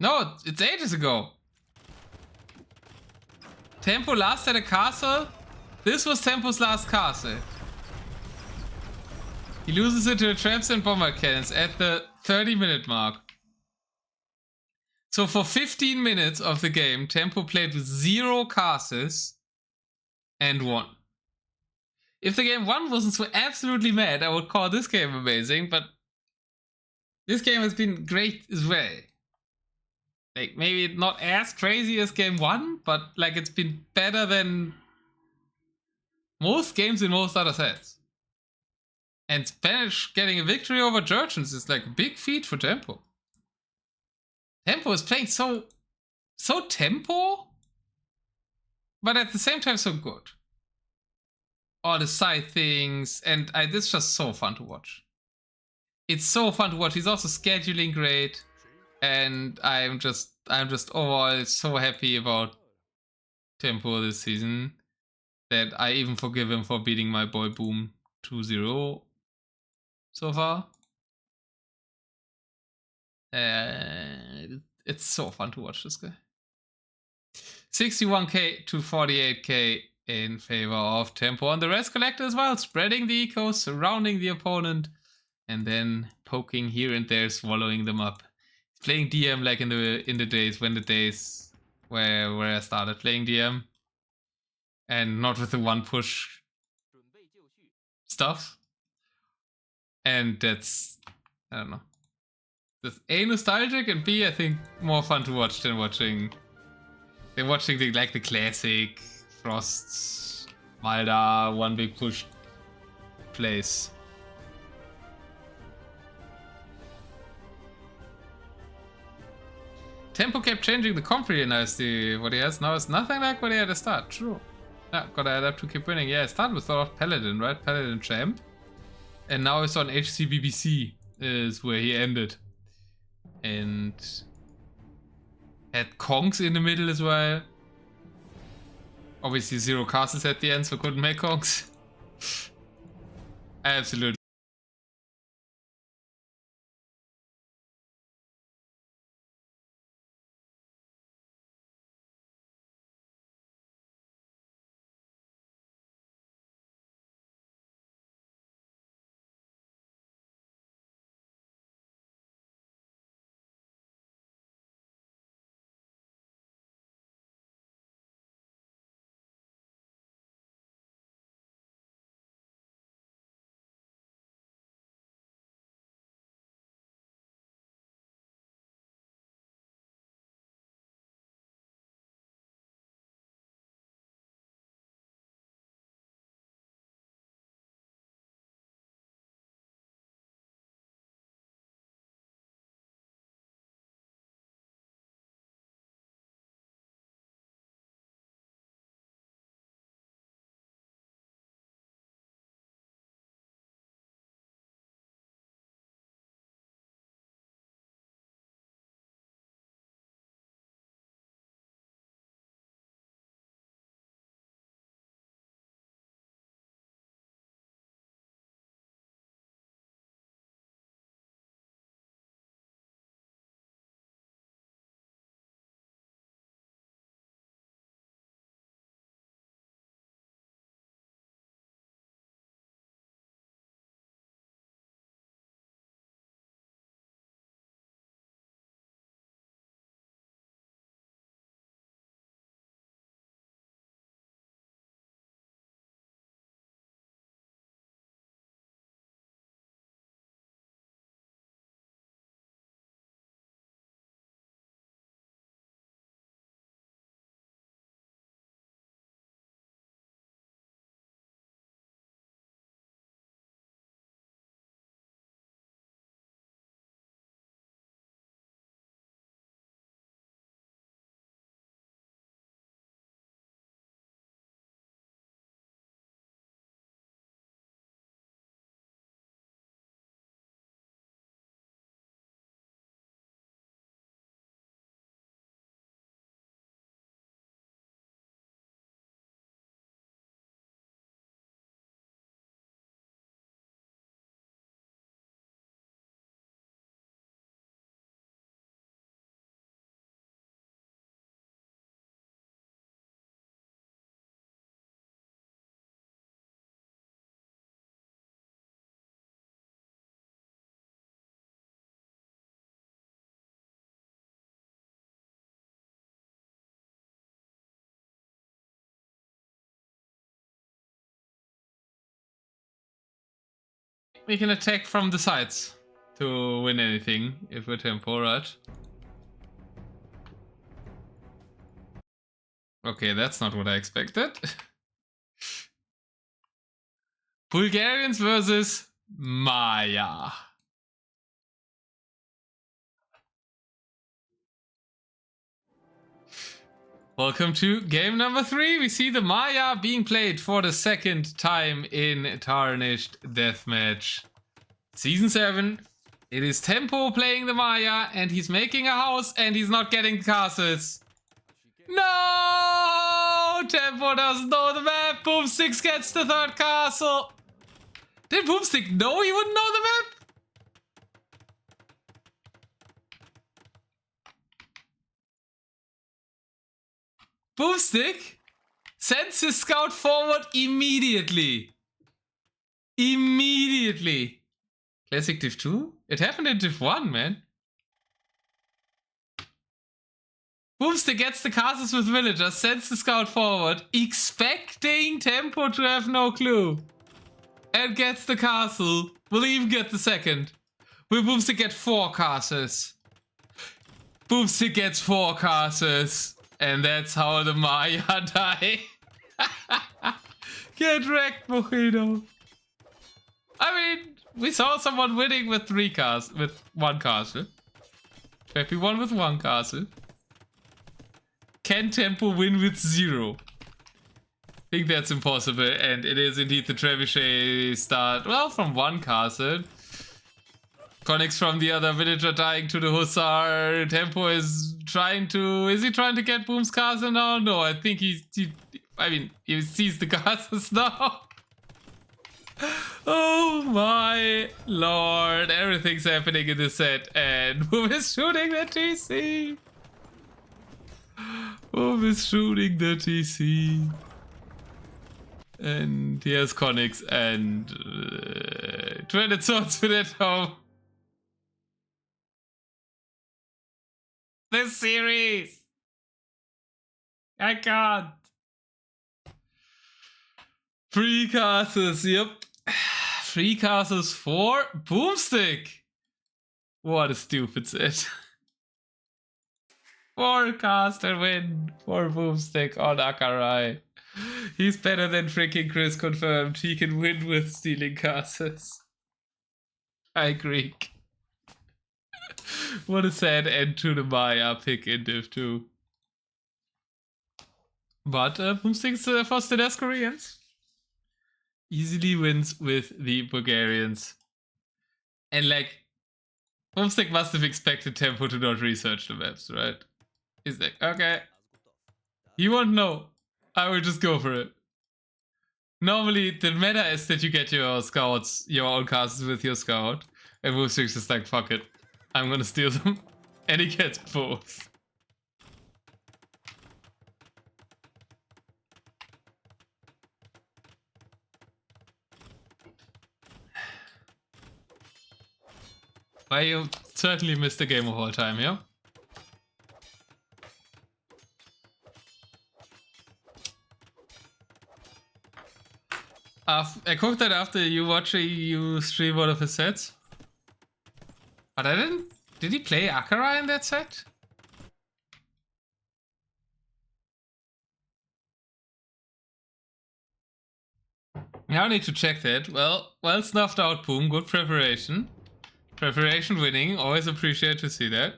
No, it's ages ago. Tempo last had a castle. This was Tempo's last castle. He loses it to the traps and bomber cannons at the 30-minute mark. So for 15 minutes of the game, Tempo played with 0 castles and won. If the game 1 wasn't so absolutely mad, I would call this game amazing, but this game has been great as well. Like, maybe not as crazy as game 1, but like it's been better than most games in most other sets. And Spanish getting a victory over Georgians is like a big feat for Tempo. Tempo is playing so Tempo, but at the same time so good. All the side things, and it's just so fun to watch. It's so fun to watch. He's also scheduling great, and I'm just overall so happy about Tempo this season that I even forgive him for beating my boy Boom 2-0 so far. It's so fun to watch this guy. 61k to 48k in favor of Tempo, and the rest collector as well, spreading the ecos, surrounding the opponent, and then poking here and there, swallowing them up. Playing DM like in the days where I started playing DM, and not with the one push stuff. And that's, I don't know. That's A, nostalgic, and B, I think more fun to watch than watching the classic Frost, Malda, one big push plays. Tempo kept changing the comp really nicely. What he has now is nothing like what he had at the start. True. Yeah, gotta adapt to keep winning. Yeah, it started with sort of Paladin, right? Paladin champ. And now it's on HCBBC is where he ended. And had Kongs in the middle as well. Obviously 0 castles at the end, so couldn't make Kongs. Absolutely. We can attack from the sides to win anything if we're tempo, right? Okay, that's not what I expected. Bulgarians versus Maya. Welcome to game number 3. We see the Maya being played for the second time in Tarnished Deathmatch. Season 7. It is Tempo playing the Maya, and he's making a house, and he's not getting castles. No! Tempo doesn't know the map. bo0mstik gets the third castle. Did bo0mstik know he wouldn't know the map? bo0mstik sends his scout forward immediately. Immediately. Classic Div 2? It happened in Div 1, man. bo0mstik gets the castles with villagers, sends the scout forward, expecting Tempo to have no clue. And gets the castle. Will even get the second. Will bo0mstik get 4 castles? bo0mstik gets 4 castles. And that's how the Maya die. Get wrecked, Mojito. I mean, we saw someone winning with 1 castle. Peppy won with 1 castle. Can Tempo win with 0? I think that's impossible, and it is indeed the trebuchet start, well, from 1 castle. Connects from the other villager dying to the hussar. Tempo is trying to... Is he trying to get bo0m's castle now? No, I think he sees the castles now. Oh my lord. Everything's happening in this set, and bo0m is shooting the TC. bo0m is shooting the TC. And here's Connix and... Dreaded Swordsman at home. This series! I can't. 3 castles, yep. 3 castles for bo0mstik. What a stupid set. 4 caster win for bo0mstik on Akarai. He's better than freaking Chris confirmed. He can win with stealing castles. I agree. What a sad end to the Maya pick in Div 2. But bo0mstik's for Stella's Koreans. Easily wins with the Bulgarians. And like, bo0mstik must have expected Tempo to not research the maps, right? He's like, okay, you won't know. I will just go for it. Normally, the meta is that you get your scouts, your own castles with your scout. And bo0mstik's just like, fuck it. I'm gonna steal them. And he gets both. Well, you certainly missed the game of all time, yeah? I cooked that after you stream one of his sets. But I didn't... Did he play Akarai in that set? Now I need to check that. Well snuffed out, boom. Good preparation. Preparation winning. Always appreciate to see that.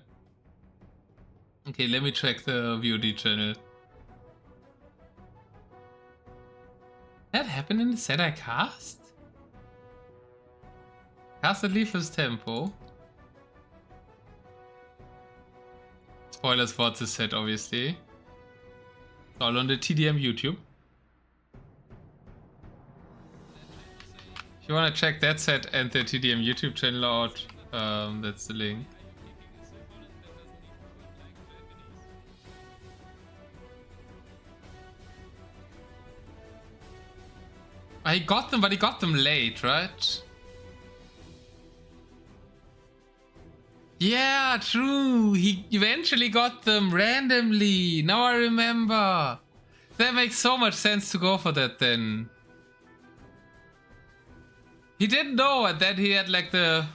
Okay, let me check the VOD channel. That happened in the set I cast? Cast at Leafless Tempo. Spoilers for this set, obviously. It's all on the TDM YouTube. If you want to check that set and the TDM YouTube channel out, that's the link. I got them, but he got them late, right? Yeah, true. He eventually got them randomly. Now I remember. That makes so much sense to go for that then. He didn't know, and then he had like the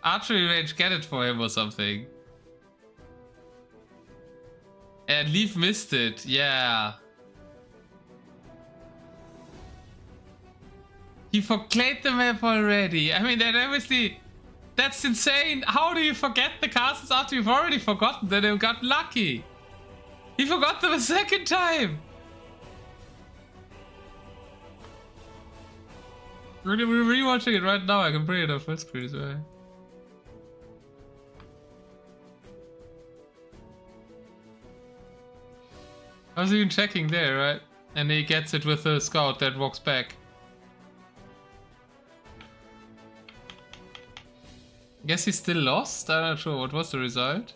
archery range get it for him or something. And Leaf missed it, yeah. He forplayed the map already. I mean, that obviously... That's insane. How do you forget the castles after you've already forgotten that you got lucky? He forgot them a second time. We're rewatching it right now. I can bring it on full screen as well. I was even checking there, right? And he gets it with the scout that walks back. I guess he still lost? I'm not sure. What was the result?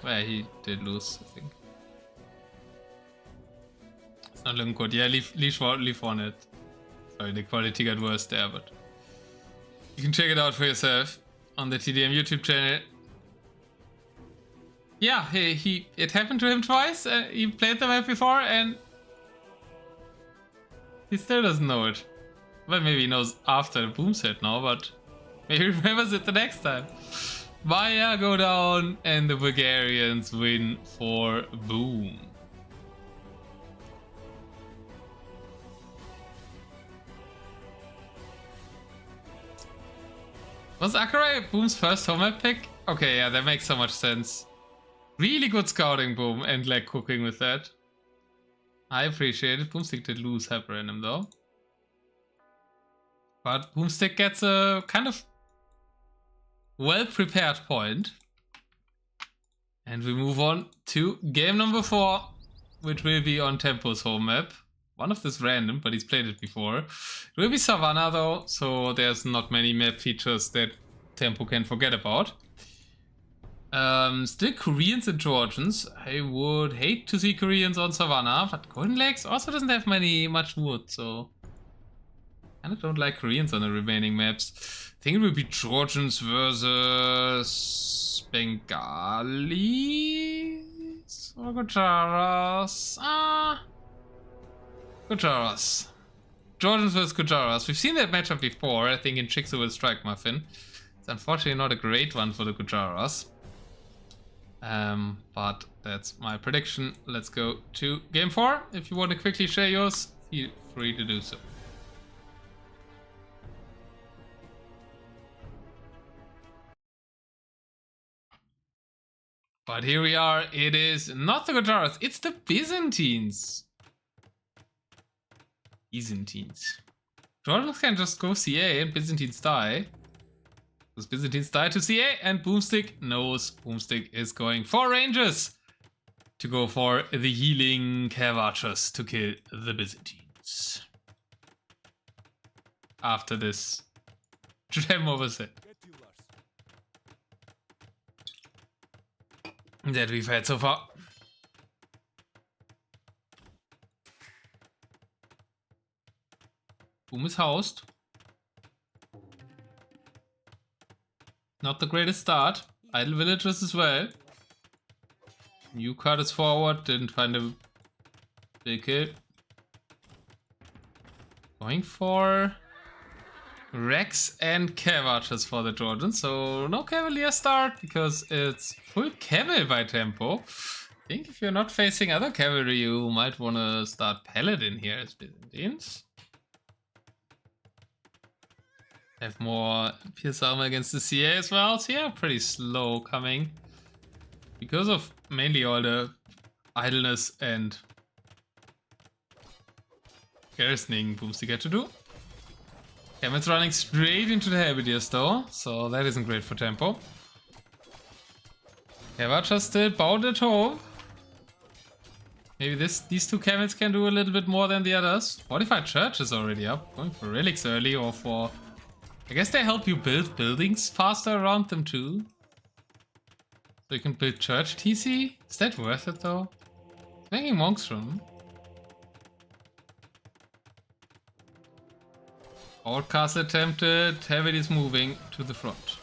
Well, he did lose, I think. It's not looking good. Yeah, Leaf won it. Sorry, the quality got worse there, but you can check it out for yourself on the TDM YouTube channel. Yeah, it happened to him twice. He played the map before and he still doesn't know it. Well, maybe he knows after the boom set now, but maybe he remembers it the next time. Maya go down and the Bulgarians win for boom. Was Akurei Boom's first home map pick? Okay, yeah, that makes so much sense. Really good scouting, Boom, and like cooking with that. I appreciate it. bo0mstik did lose Hyper in him though. But bo0mstik gets a kind of well-prepared point. And we move on to game number 4, which will be on Tempo's home map. One of this random, but he's played it before. It will be Savannah though, so there's not many map features that Tempo can forget about. Still Koreans and Georgians. I would hate to see Koreans on Savannah, but Golden Lakes also doesn't have much wood, so I kind of don't like Koreans on the remaining maps. I think it will be Georgians versus Bengalis or Gujaras. Gujaras. Georgians versus Gujaras. We've seen that matchup before, I think in Chicks will Strike Muffin. It's unfortunately not a great one for the Gujaras. But that's my prediction. Let's go to game 4. If you want to quickly share yours, feel free to do so. But here we are. It is not the Gujaras, it's the Byzantines. Georgians can just go CA and Byzantines die. Because Byzantines die to CA and bo0mstik knows bo0mstik is going for ranges to go for the healing Cav Archers to kill the Byzantines. After this gem overset that we've had so far. Boom is housed. Not the greatest start. Idle villagers as well. New card is forward. Didn't find a big kill. Going for Rex and Cav Archers for the Georgians. So no Cavalier start because it's full Caval by Tempo. I think if you're not facing other cavalry, you might want to start Paladin here as Byzantines. Have more Pierce Armor against the CA as well. So yeah, pretty slow coming. Because of mainly all the idleness and garrisoning bo0mstik had to do. It's running straight into the Halberdiers though, so that isn't great for Tempo. Cav still bound at home. Maybe these two camels can do a little bit more than the others. Fortified Church is already up. Going for relics early or for... I guess they help you build buildings faster around them too. So you can build church TC? Is that worth it though? It's making monks from. Old castle attempted, Heavy is moving to the front.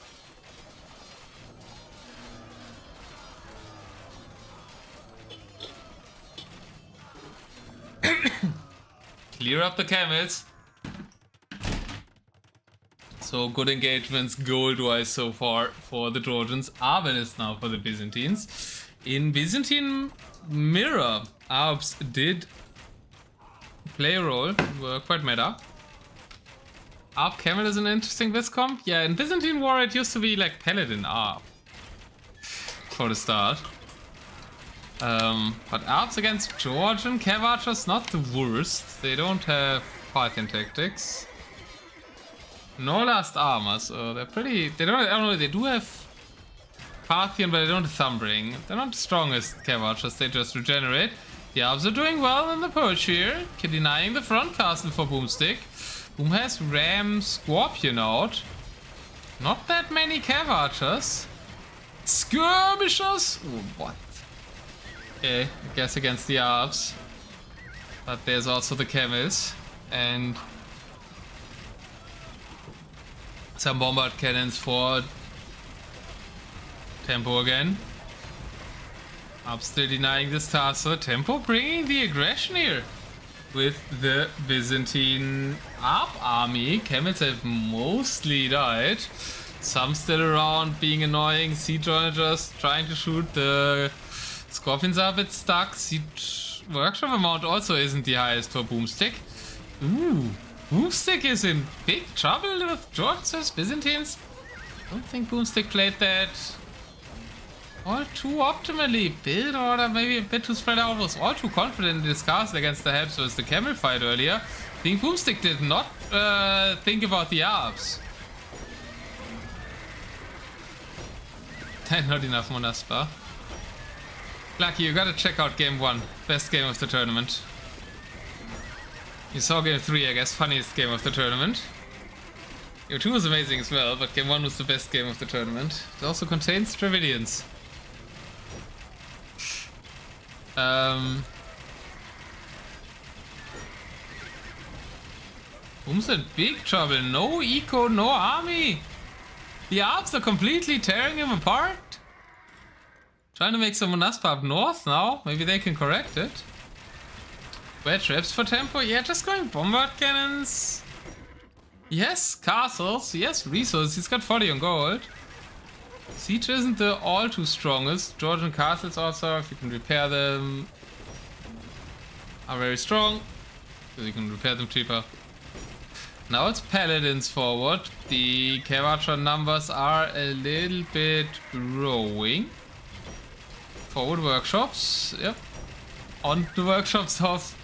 Clear up the camels. So good engagements gold-wise so far for the Trojans. Arbalest now for the Byzantines. In Byzantine Mirror, Alps did play a role, were quite meta. Arp Camel is an interesting viscomp. Yeah, in Byzantine War it used to be like Paladin Arp for the start. But Arps against Georgian Cav Archers not the worst. They don't have Parthian tactics. No last armor, so they're pretty. They don't. I don't know. They do have Parthian, but they don't have Thumbring. They're not the strongest Cav Archers. They just regenerate. The Arps are doing well in the push here, denying the front castle for bo0mstik. Boom has Ram Scorpion out. Not that many Cav Archers. Skirmishers. Oh, what? Okay, I guess against the Arps. But there's also the camels and some bombard cannons for Tempo again. Up still denying this task. Tempo bringing the aggression here with the Byzantine Arp army. Camels have mostly died. Some still around being annoying. Siege Onagers trying to shoot. The Scorpions are a bit stuck. Siege Workshop amount also isn't the highest for bo0mstik. Ooh. bo0mstik is in big trouble with Georgians versus Byzantines. Don't think bo0mstik played that all too optimally. Build order maybe a bit too spread out. Was all too confident in this castle against the Helps versus the Camel fight earlier. I think bo0mstik did not think about the Arps. Not enough Monaspa. Lucky, you gotta check out game 1. Best game of the tournament. You saw game 3, I guess, funniest game of the tournament. Game 2 was amazing as well, but game 1 was the best game of the tournament. It also contains Dravidians. Boom's in big trouble. No eco, no army. The Arps are completely tearing him apart. Trying to make some Monaspa up north now. Maybe they can correct it. Where traps for Tempo? Yeah, just going bombard cannons. Yes, castles. Yes, resources. He's got 40 on gold. Siege isn't the all too strongest. Georgian castles also, if you can repair them, are very strong. So you can repair them cheaper. Now it's Paladins forward. The Cav Archer numbers are a little bit growing. Forward workshops. Yep. On the workshops of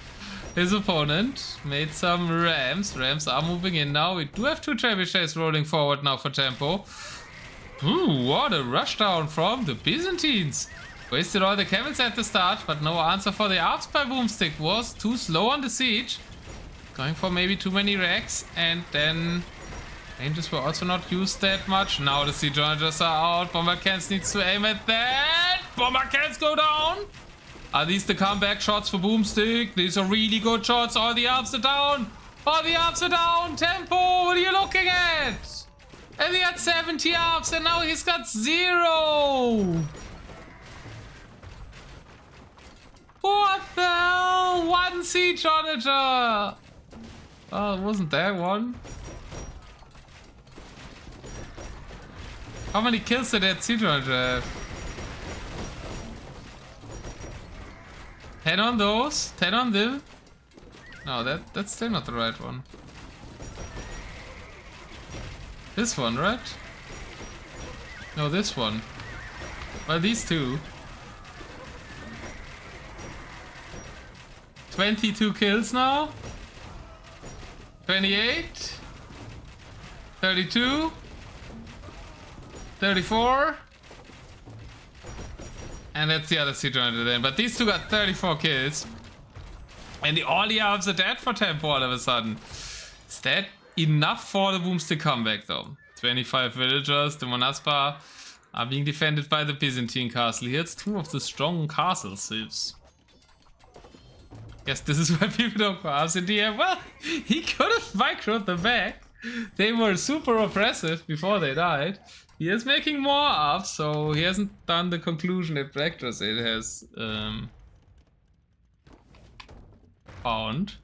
his opponent. Made some rams. Rams are moving in now. We do have 2 trebuchets rolling forward now for Tempo. Ooh, what a rushdown from the Byzantines. Wasted all the camels at the start, but no answer for the Arps by bo0mstik. Was too slow on the siege. Going for maybe too many racks, and then ranges were also not used that much. Now the siege onagers are out. Bomber cans needs to aim at that. Bomber cans go down. Are these the comeback shots for bo0mstik? These are really good shots. All the Arps are down. All the Arps are down. Tempo, what are you looking at? And he had 70 Arps, and now he's got 0. What the hell? 1 siege onager. Oh, wasn't there one? How many kills did that siege onager have? 10 on those, 10 on them. No, that's still not the right one. This one, right? No, this one. Well, these two. 22 kills now. 28. 32. 34. And that's the other siege onager then. But these two got 34 kills. And all the Arps are dead for Tempo all of a sudden. Is that enough for the bo0mstik comeback though? 25 villagers. The Monaspa are being defended by the Byzantine castle. Here it's 2 of the strong castle sieves. Guess this is why people don't go Arps in TDM. Well, he could have microed them back. They were super oppressive before they died. He is making more Arps, so he hasn't done the conclusion that Practice it has found.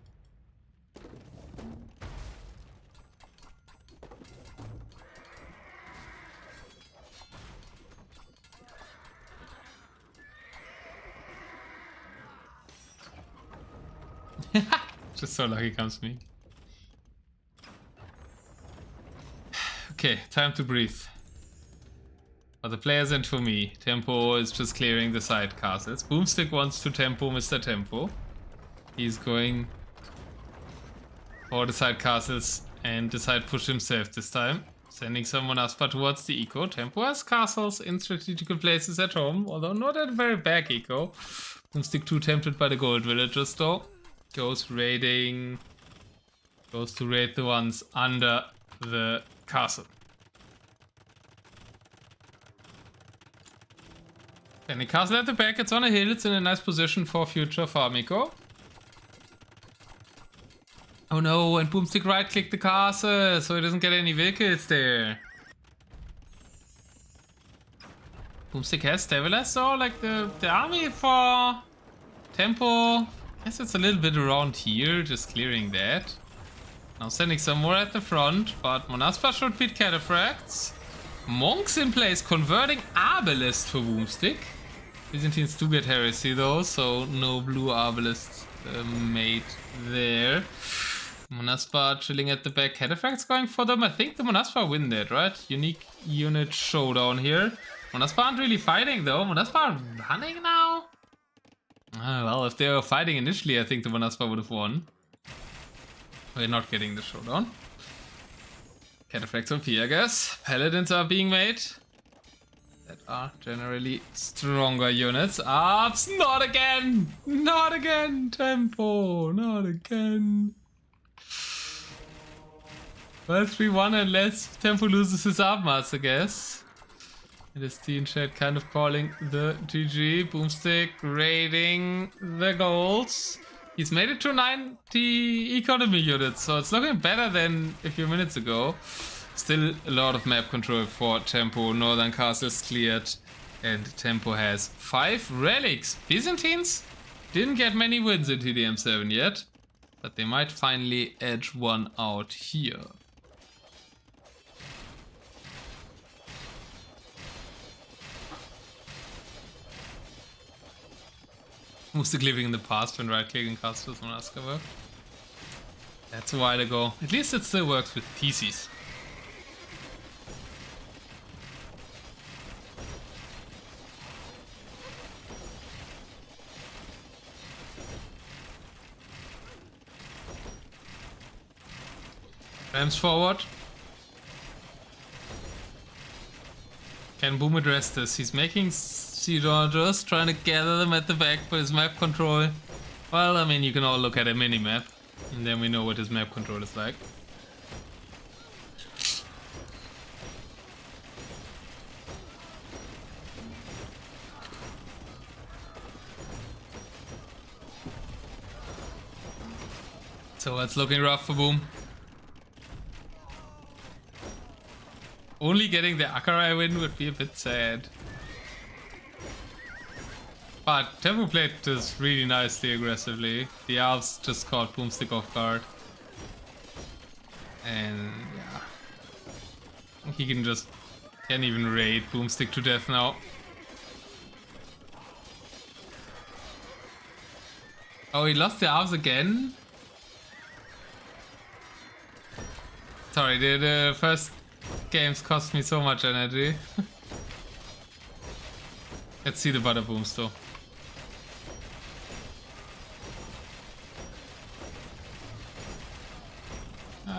Just so lucky comes me. Okay, time to breathe. For the players and for me, Tempo is just clearing the side castles. bo0mstik wants to tempo MrTempo. He's going for the side castles and the side push himself this time. Sending someone else towards the eco. Tempo has castles in strategical places at home, although not at a very back eco. bo0mstik too tempted by the gold villagers though. Goes to raid the ones under the castle. Then the castle at the back, it's on a hill, it's in a nice position for future farm eco. Oh no, and bo0mstik right-click the castle, so he doesn't get any vehicles there. bo0mstik has stabilized though, like the army for Tempo. I guess it's a little bit around here, just clearing that. Now sending some more at the front, but Monaspa should beat Cataphracts. Monks in place, converting Arbalest for bo0mstik. Byzantines do get heresy though, so no blue Arbalest made there. Monaspa chilling at the back. Cataphracts going for them. I think the Monaspa win that, right? Unique unit showdown here. Monaspa aren't really fighting though. Monaspa are running now? Well, if they were fighting initially, I think the Monaspa would have won. We're not getting the showdown. Cataphracts OP, I guess. Paladins are being made. That are generally stronger units. Ups! Not again! Not again! Tempo! Not again! Well, 3-1 unless Tempo loses his armas, I guess. It is Team Chat kind of calling the GG. bo0mstik raiding the goals. He's made it to 90 economy units, so it's looking better than a few minutes ago. Still a lot of map control for Tempo. Northern castles cleared, and Tempo has 5 relics. Byzantines didn't get many wins in TDM 7 yet, but they might finally edge one out here. bo0mstik living in the past when right-clicking castles on Aska work. That's a while ago. At least it still works with PCs. Rams forward. Can Boom address this? He's making siege orders, trying to gather them at the back for his map control. Well, I mean, you can all look at a mini-map, and then we know what his map control is like. So it's looking rough for Boom. Only getting the Akarai win would be a bit sad. But Tempo played this really nicely aggressively. The Alps just caught bo0mstik off guard. And yeah. He can't even raid bo0mstik to death now. Oh, he lost the Alps again? Sorry, the first games cost me so much energy. Let's see the butter booms though.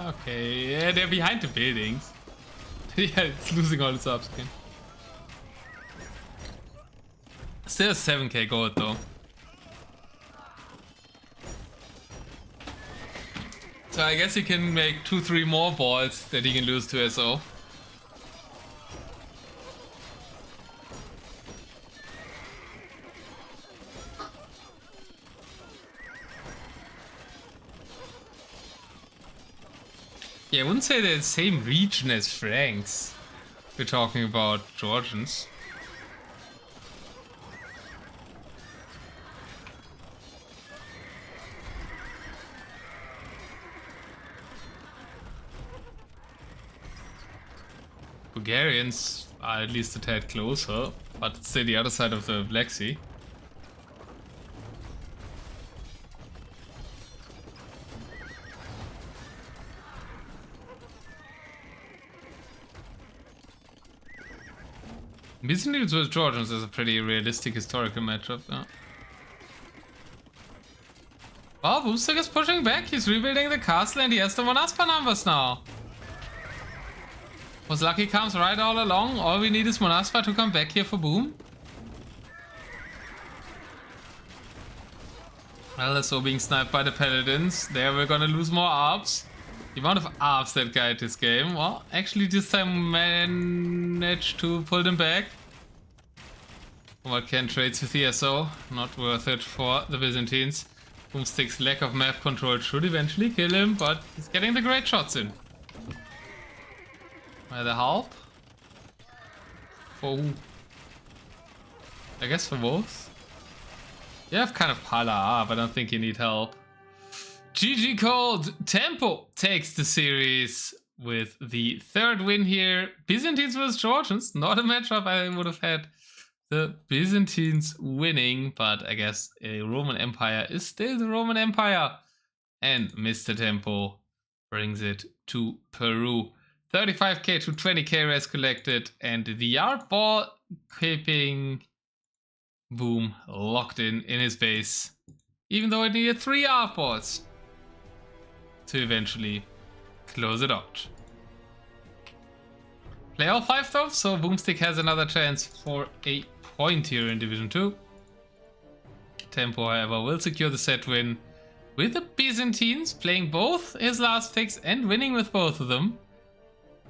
Okay, yeah, they're behind the buildings. Yeah, it's losing all its ups again. Still 7k gold though. So I guess he can make 2-3 more balls that he can lose to SO. Yeah, I wouldn't say they're the same region as Franks. We're talking about Georgians. Bulgarians are at least a tad closer, but it's still the other side of the Black Sea. Byzantines with Georgians is a pretty realistic historical matchup. Yeah. Oh, bo0mstik is pushing back. He's rebuilding the castle and he has the Monaspa numbers now. Was lucky comes right all along. All we need is Monaspa to come back here for boom. Well, that's all being sniped by the Paladins. There we're gonna lose more ARPs. The amount of ARPs that guide this game. Well, actually this time managed to pull them back. What can trades with ESO? Not worth it for the Byzantines. bo0mstik's lack of map control should eventually kill him, but he's getting the great shots in. Where the help? For who? I guess for both. You have kind of Pala up, I don't think you need help. GG Cold! Tempo takes the series with the third win here. Byzantines vs Georgians, not a matchup I would have had the Byzantines winning, but I guess a Roman Empire is still the Roman Empire. And MrTempo brings it to Peru. 35k to 20k res collected, and the yard ball keeping Boom locked in his base, even though it needed 3 yard balls to eventually close it out. Play all 5 though, so bo0mstik has another chance for a point here in Division 2. Tempo, however, will secure the set win with the Byzantines playing both his last picks and winning with both of them.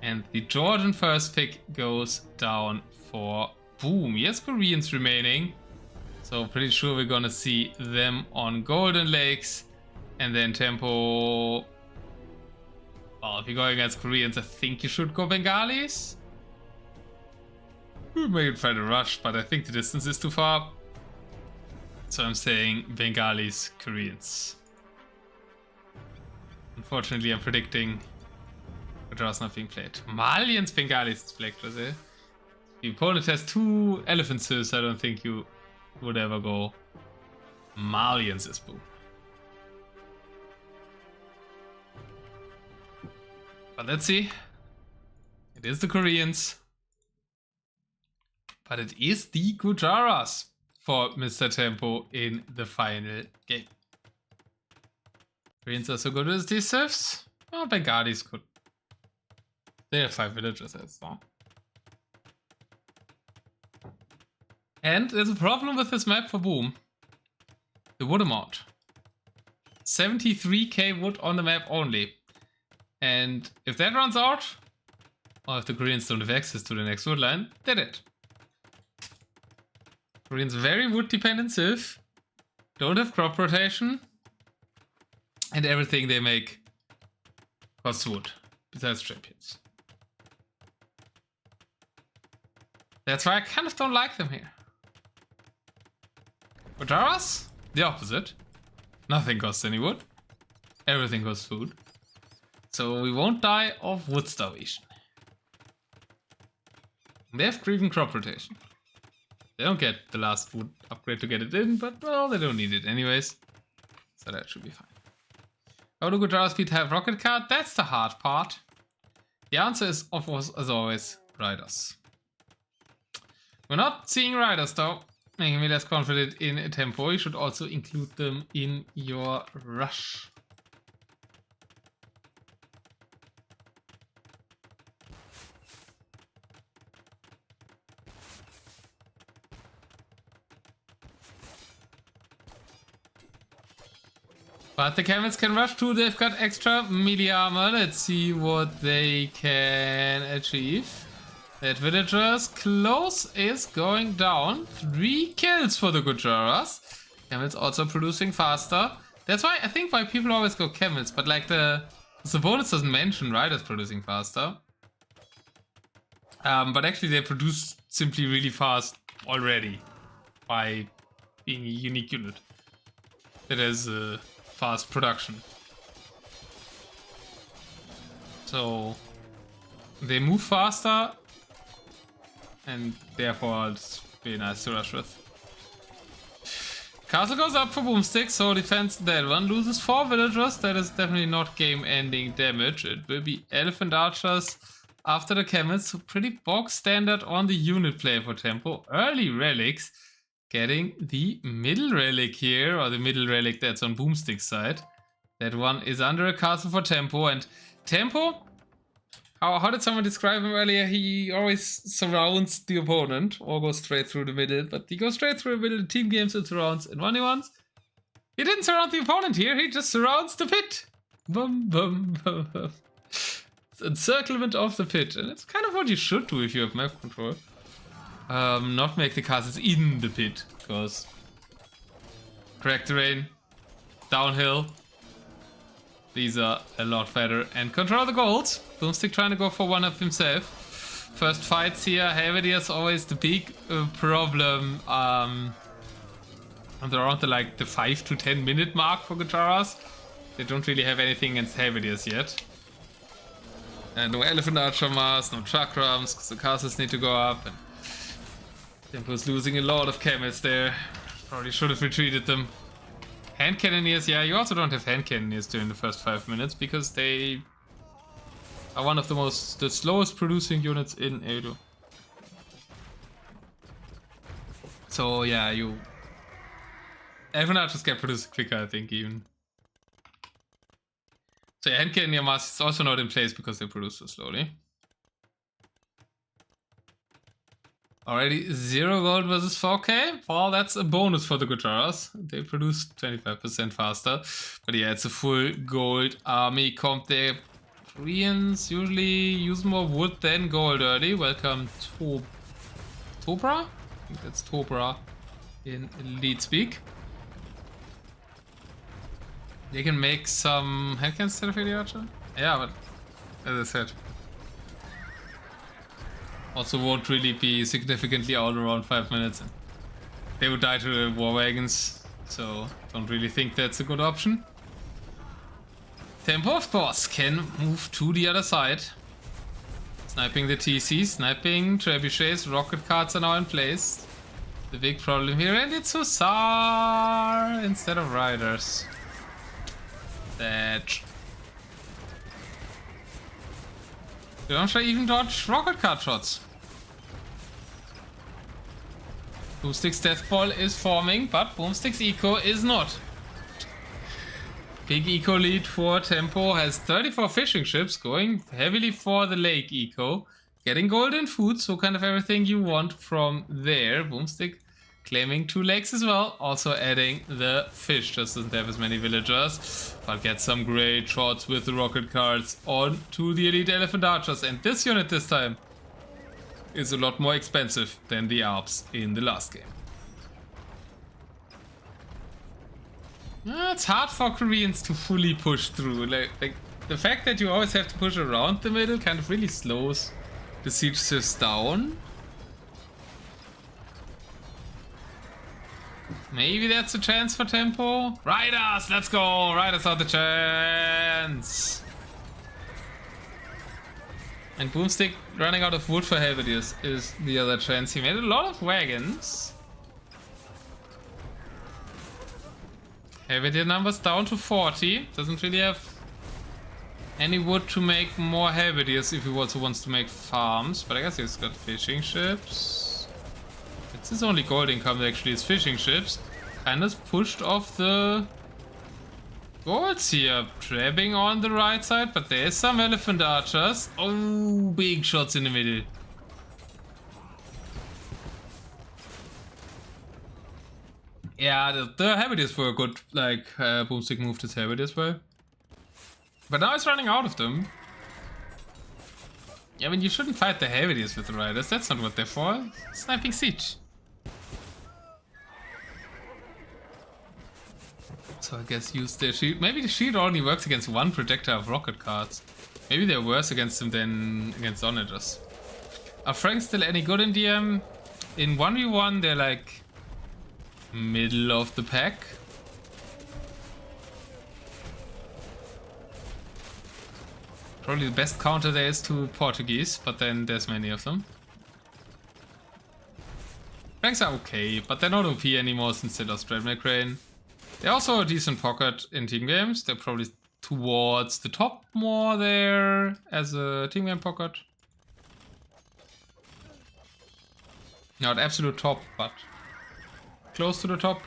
And the Georgian first pick goes down for Boom. Yes, Koreans remaining. So pretty sure we're gonna see them on Golden Lakes. And then Tempo... Well, if you're going against Koreans, I think you should go Bengalis. We may try to rush, but I think the distance is too far. So I'm saying Bengalis, Koreans. Unfortunately, I'm predicting Gujarat's not being played. Malians, Bengalis is played, eh? The opponent has 2 elephants, so I don't think you would ever go Malians is boom. But let's see. It is the Koreans. But it is the Gujarats for MrTempo in the final game. Koreans are so good as these civs. Oh, Bengalis could. They have 5 villagers, that's all. And there's a problem with this map for Boom. The wood amount. 73k wood on the map only. And if that runs out, or if the Koreans don't have access to the next wood line, they're dead. Koreans very wood dependent civ, don't have crop rotation, and everything they make costs wood, besides champions. That's why I kind of don't like them here. Gujaras? The opposite. Nothing costs any wood. Everything costs food. So we won't die of wood starvation. They have driven crop rotation. They don't get the last wood upgrade to get it in, but well, they don't need it anyways. So that should be fine. How do Gujarat speed have rocket card? That's the hard part. The answer is, of course, as always, riders. We're not seeing riders though, making me less confident in Tempo. You should also include them in your rush. But the camels can rush too, they've got extra melee armor. Let's see what they can achieve. That villagers close is going down. 3 kills for the Gujaras. Camels also producing faster. That's why I think why people always go camels, but like the bonus doesn't mention riders producing faster. But actually they produce simply really fast already by being a unique unit that has fast production. So they move faster and therefore it's very nice to rush with. Castle goes up for bo0mstik, so defends that one. Loses 4 villagers, that is definitely not game ending damage. It will be elephant archers after the camels, so pretty bog standard on the unit play for Tempo. Early relics, getting the middle relic here, or the middle relic that's on bo0mstik's side. That one is under a castle for Tempo, and Tempo, how did someone describe him earlier? He always surrounds the opponent, or goes straight through the middle, but he goes straight through the middle in team games and surrounds in 1v1s. He didn't surround the opponent here, he just surrounds the pit. Boom, boom, boom, boom. It's encirclement of the pit, and it's kind of what you should do if you have map control. Not make the castles in the pit, because correct terrain, downhill, these are a lot better. And control the golds. bo0mstik trying to go for one of himself. First fights here, Heavy is always the big problem. Around the 5 to 10 minute mark for Guitaras. They don't really have anything against Heavy yet. And no Elephant Archer Mass, no Chakrams, because the castles need to go up. And Tempo's losing a lot of camels there. Probably should have retreated them. Hand Cannoneers, yeah, you also don't have Hand Cannoneers during the first 5 minutes, because they are one of the slowest producing units in Edo. So yeah, Elephant Archers get produced quicker, I think, even. So yeah, Hand Cannoneer Mass is also not in place because they produce so slowly. Already 0 gold versus 4k? Well, that's a bonus for the Guitaras. They produce 25% faster. But yeah, it's a full gold army comp there. Koreans usually use more wood than gold early. Welcome to Tobra? I think that's Tobra in Elite Speak. They can make some handcans instead of Heavy Archer? Yeah, but as I said, also won't really be significantly out around 5 minutes. They would die to the war wagons, so don't really think that's a good option. Tempo, of course, can move to the other side. Sniping the TC, sniping trebuchets, rocket carts are now in place. The big problem here, and it's Hussar instead of riders. That. They don't even dodge rocket cart shots. bo0mstik's death ball is forming, but bo0mstik's eco is not. Big eco lead for Tempo, has 34 fishing ships, going heavily for the lake eco. Getting golden food, so kind of everything you want from there. bo0mstik claiming 2 lakes as well, also adding the fish. Just doesn't have as many villagers, but gets some great shots with the rocket carts on to the elite elephant archers. And this unit this time is a lot more expensive than the Alps in the last game. It's hard for Koreans to fully push through. Like the fact that you always have to push around the middle kind of really slows the siege sys down. Maybe that's a chance for Tempo. Riders, let's go! Riders are the chance! And bo0mstik running out of wood for Heavy is the other chance. He made a lot of wagons. Heavy numbers down to 40. Doesn't really have any wood to make more Heavy if he also wants to make farms. But I guess he's got fishing ships. It's his only gold income actually is fishing ships. And is pushed off the golds here. Trapping on the right side, but there's some elephant archers. Oh, big shots in the middle. Yeah, the Heavy were good, like bo0mstik moved his Heavy as well. But now he's running out of them. Yeah, I mean, you shouldn't fight the Heavy with the riders, that's not what they're for. Sniping siege. So I guess use their shield. Maybe the shield only works against one projectile of rocket cards. Maybe they're worse against them than against onagers. Are Franks still any good in DM? In 1v1 they're like middle of the pack. Probably the best counter there is to Portuguese, but then there's many of them. Franks are okay, but they're not OP anymore since they lost Red McCrane. They're also a decent pocket in team games. They're probably towards the top more there as a team game pocket. Not absolute top, but close to the top.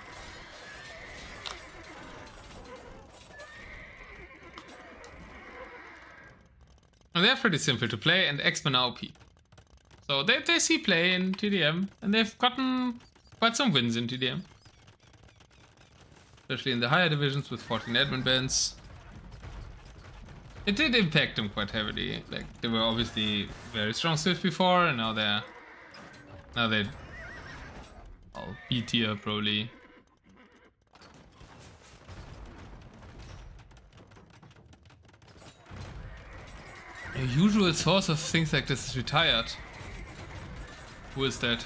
And they're pretty simple to play and X-Men are OP. So they see play in TDM and they've gotten quite some wins in TDM. Especially in the higher divisions with 14 admin bans. It did impact them quite heavily. Like they were obviously very strong Swift before and now they're all B tier probably. A usual source of things like this is retired. Who is that?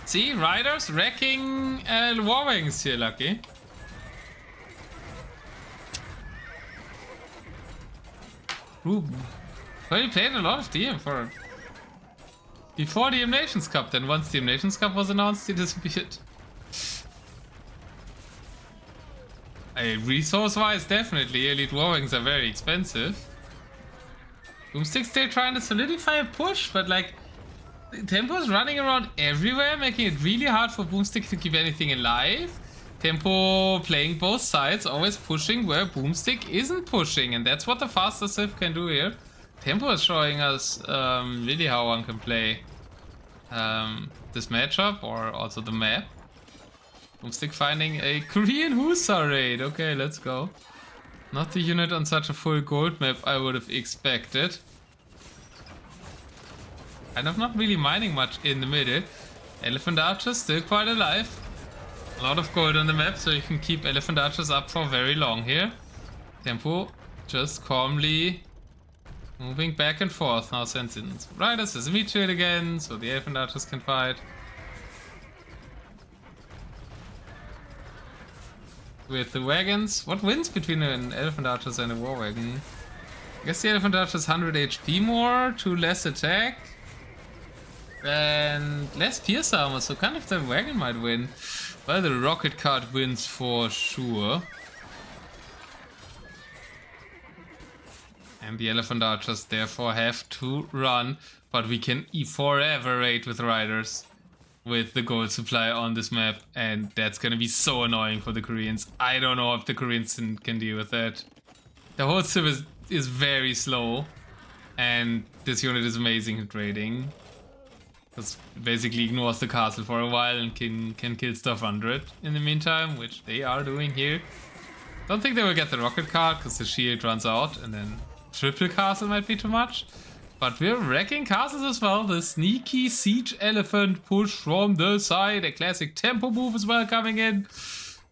See, riders wrecking Warwings here, Lucky. Ooh. Well, he played a lot of DM for before the Nations Cup, then once the Nations Cup was announced, he disappeared. Resource-wise, definitely, Elite Warwings are very expensive. bo0mstik still trying to solidify a push, but like, Tempo is running around everywhere, making it really hard for bo0mstik to keep anything alive. Tempo playing both sides, always pushing where bo0mstik isn't pushing, and that's what the faster Civ can do here. Tempo is showing us really how one can play this matchup, or also the map. bo0mstik finding a Korean Hussar raid. Okay, let's go. Not the unit on such a full gold map I would have expected. Kind of not really mining much in the middle. Elephant Archers still quite alive. A lot of gold on the map, so you can keep Elephant Archers up for very long here. Tempo just calmly moving back and forth. Now sends in Riders as a meat shield again, so the Elephant Archers can fight. With the wagons, what wins between an Elephant Archers and a War Wagon? I guess the Elephant Archers 100 HP more, 2 less attack. And less pierce armor, so kind of the wagon might win. Well, the rocket cart wins for sure. And the Elephant Archers therefore have to run, but we can forever raid with riders with the gold supply on this map, and that's gonna be so annoying for the Koreans. I don't know if the Koreans can deal with that. The whole civ is very slow, and this unit is amazing at raiding. Because basically ignores the castle for a while and can kill stuff under it in the meantime, which they are doing here. Don't think they will get the rocket card because the shield runs out and then triple castle might be too much. But we're wrecking castles as well. The sneaky siege elephant push from the side. A classic tempo move as well coming in.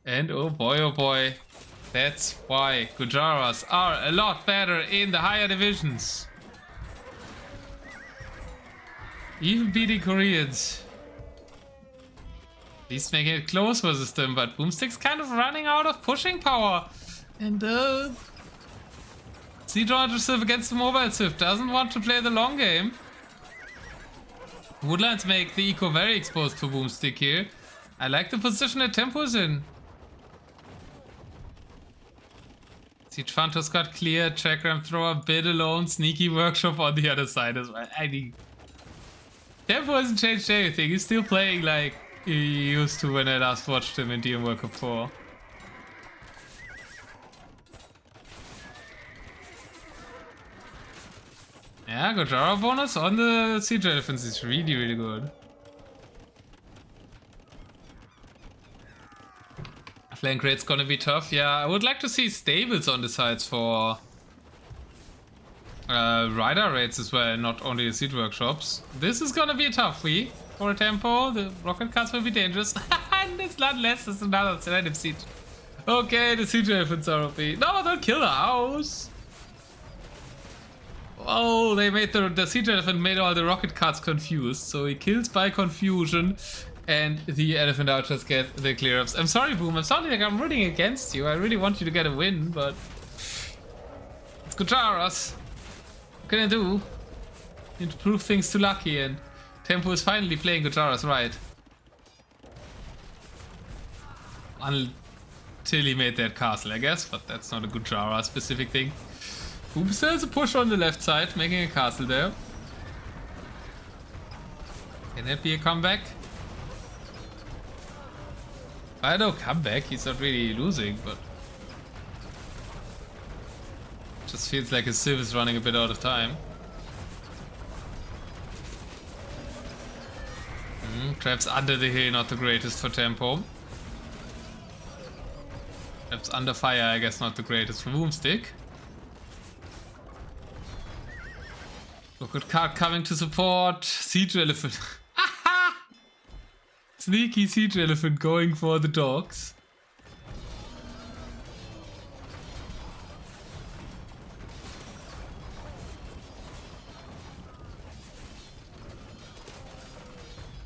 And oh boy, that's why Gujaras are a lot better in the higher divisions. Even beating Koreans. At least making it close versus them, but bo0mstik's kind of running out of pushing power. And Siege Launcher Civ against the mobile Civ doesn't want to play the long game. Woodlands make the eco very exposed for bo0mstik here. I like the position that Tempo's in. Siege Phantos got clear, Chakram Thrower, bid alone, sneaky workshop on the other side as well. I mean, Tempo hasn't changed anything. He's still playing like he used to when I last watched him in DM World Cup 4. Yeah, Gojara bonus on the Siege Elephants is really, really good. Flank raid's gonna be tough. Yeah, I would like to see stables on the sides for rider raids as well, not only the siege workshops. This is gonna be a tough week for a Tempo. The rocket cards will be dangerous. And it's not less, it's another random siege. Okay, the siege elephants are OP. No, don't kill the house. Oh, they made the siege elephant made all the rocket cards confused, so he kills by confusion, and the elephant archers get the clear ups. I'm sorry, Boom. I'm sorry, like I'm rooting against you. I really want you to get a win, but it's Gujaras. What can I do? Need to prove things to Lucky, and Tempo is finally playing Gujaras right. Until he made that castle, I guess, but that's not a Gujara specific thing. Boom still has a push on the left side, making a castle there. Can that be a comeback? I know comeback, he's not really losing, but just feels like his Civ is running a bit out of time. Traps under the hill, not the greatest for tempo. Traps under fire, I guess not the greatest for bo0mstik. Look at card coming to support. Siege Elephant. Sneaky Siege Elephant going for the dogs.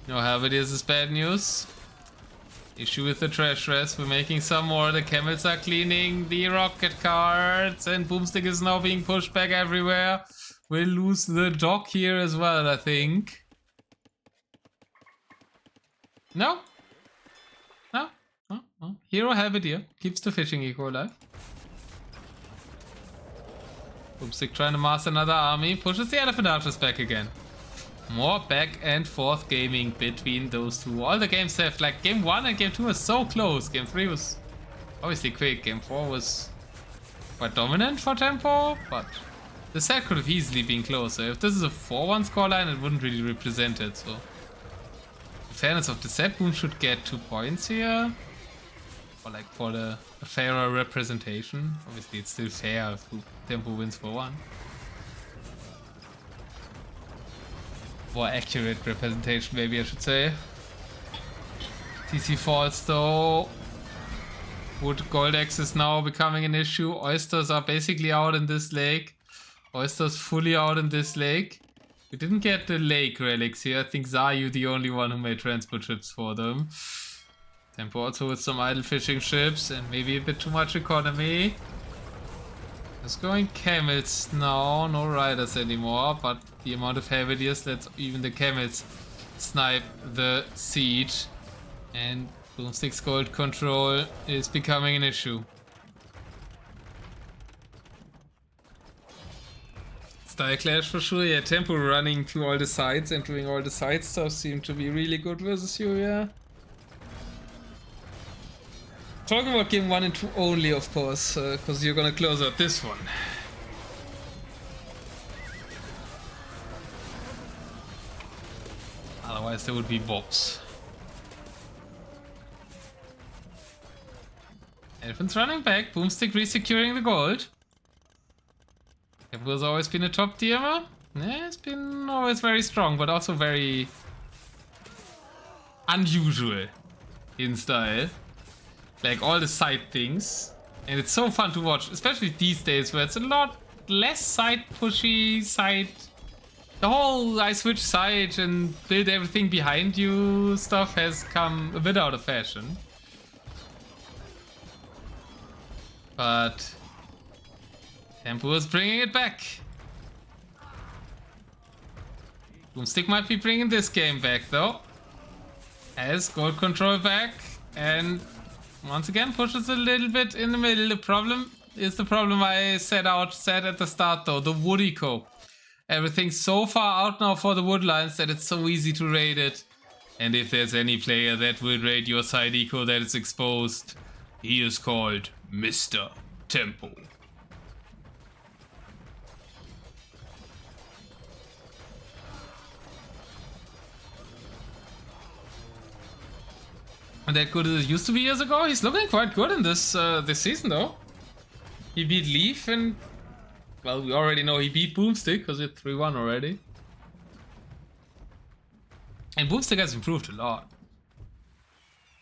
No Halberdiers is bad news. Issue with the trash rest. We're making some more. The camels are cleaning the rocket cards. And bo0mstik is now being pushed back everywhere. We'll lose the dog here as well, I think. No? No? No? No. Hero Halberdier keeps the fishing eco alive. bo0mstik trying to master another army. Pushes the elephant archers back again. More back and forth gaming between those two. All the games have, like, game 1 and game 2 was so close. Game 3 was obviously quick. Game 4 was quite dominant for tempo, but the set could have easily been closer. If this is a 4-1 scoreline, it wouldn't really represent it, so in fairness of the set, boom should get 2 points here. Or like for a fairer representation. Obviously it's still fair if tempo wins 4-1. More accurate representation, maybe I should say. TC falls though. Wood Gold X is now becoming an issue. Oysters are basically out in this lake. Oysters fully out in this lake. We didn't get the lake relics here. I think Zayu the only one who made transport ships for them. Tempo also with some idle fishing ships and maybe a bit too much economy. It's going camels now, no riders anymore, but the amount of Halberdiers lets even the camels snipe the siege. And bo0mstik's gold control is becoming an issue. Style clash for sure, yeah, tempo running to all the sides and doing all the side stuff seemed to be really good versus you, yeah. Talking about game 1 and 2 only, of course, because you're gonna close out this one. Otherwise there would be box. Elephant's running back, bo0mstik resecuring the gold. Tempo has always been a top DMer. Yeah, it's been always very strong, but also very unusual in style. Like all the side things, and it's so fun to watch, especially these days where it's a lot less side pushy, the whole I switch side and build everything behind you stuff has come a bit out of fashion. But tempo is bringing it back. bo0mstik might be bringing this game back though. Has gold control back and once again pushes a little bit in the middle. The problem is the problem I said at the start though, the wood eco. Everything's so far out now for the wood lines that it's so easy to raid it. And if there's any player that will raid your side eco that is exposed, he is called MrTempo. That good as it used to be years ago. He's looking quite good in this this season though. He beat Leaf and, well, we already know he beat bo0mstik because it's 3-1 already. And bo0mstik has improved a lot.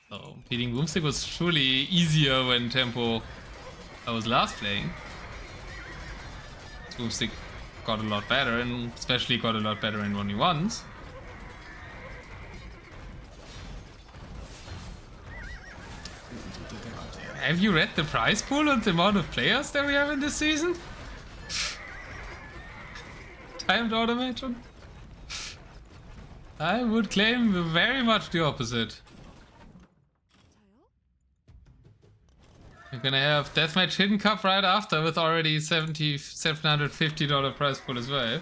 So beating bo0mstik was truly easier when tempo was last playing. bo0mstik got a lot better and especially got a lot better in 1v1s. Have you read the prize pool and the amount of players that we have in this season? Timed automation? I would claim very much the opposite. We're gonna have Deathmatch Hidden Cup right after with already $750 prize pool as well.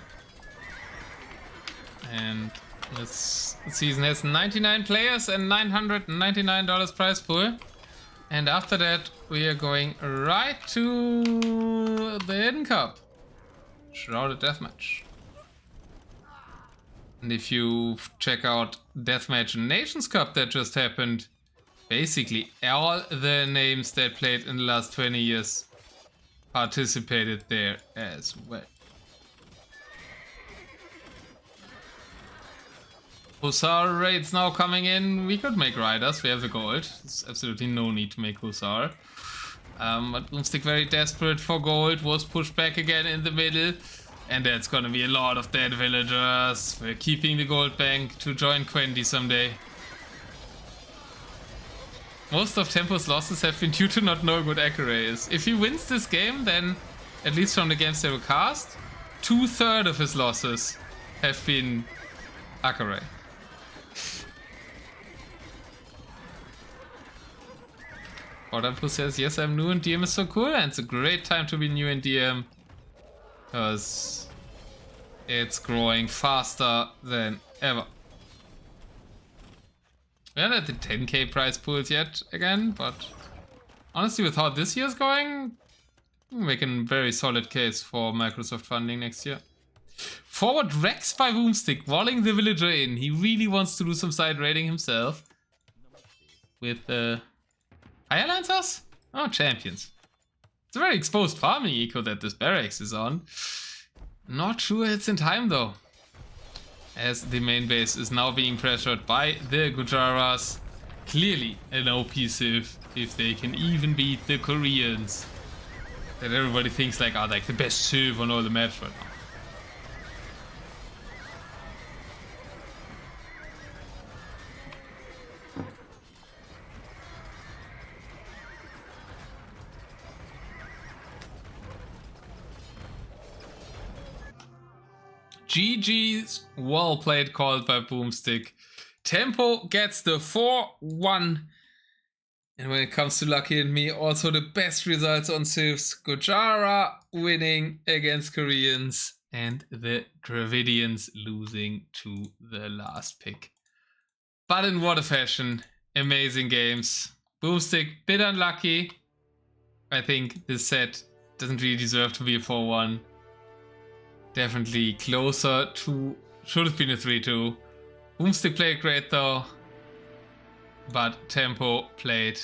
And This season has 99 players and $999 prize pool. And after that, we are going right to the Hidden Cup. Shrouded Deathmatch. And if you check out Deathmatch Nations Cup that just happened, basically all the names that played in the last 20 years participated there as well. Hussar raids now coming in. We could make riders, we have the gold. There's absolutely no need to make Hussar. But bo0mstik, very desperate for gold, was pushed back again in the middle. And that's gonna be a lot of dead villagers. We're keeping the gold bank to join Quendy someday. Most of Tempo's losses have been due to not knowing what Accurate is. If he wins this game, then, at least from the games they were cast, 2/3 of his losses have been Accurate. Otter says, yes, I'm new and DM is so cool, and it's a great time to be new in DM. Because it's growing faster than ever. We haven't had the 10k prize pools yet again, but honestly with how this year's going, we're making a very solid case for Microsoft funding next year. Forward Rex by bo0mstik, walling the villager in. He really wants to do some side raiding himself. With Higher Lancers? Oh, champions. It's a very exposed farming eco that this barracks is on. Not sure it's in time though, as the main base is now being pressured by the Gujaras. Clearly an OP civ if they can even beat the Koreans that everybody thinks like are like the best civ on all the maps right now. GG's, well played, called by bo0mstik. Tempo gets the 4-1. And when it comes to Lucky and me, also the best results on civs. Gojara winning against Koreans and the Dravidians losing to the last pick. But in what a fashion. Amazing games. bo0mstik, bit unlucky. I think this set doesn't really deserve to be a 4-1. Definitely closer to, should have been a 3-2. bo0mstik played great though, but Tempo played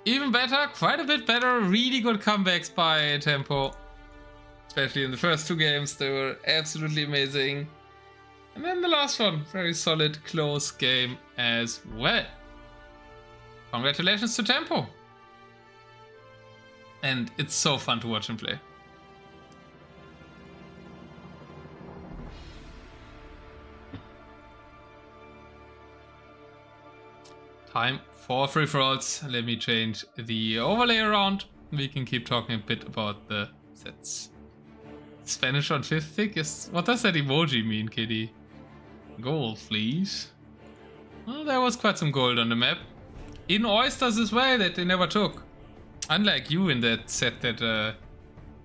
even better, quite a bit better. Really good comebacks by Tempo, especially in the first two games. They were absolutely amazing. And then the last one, very solid, close game as well. Congratulations to Tempo. And it's so fun to watch him play. Time for free-for-alls. Let me change the overlay around. We can keep talking a bit about the sets. Spanish on 5th tick is... What does that emoji mean, kitty? Gold, please. Well, there was quite some gold on the map. In Oysters as well, that they never took. Unlike you in that set that...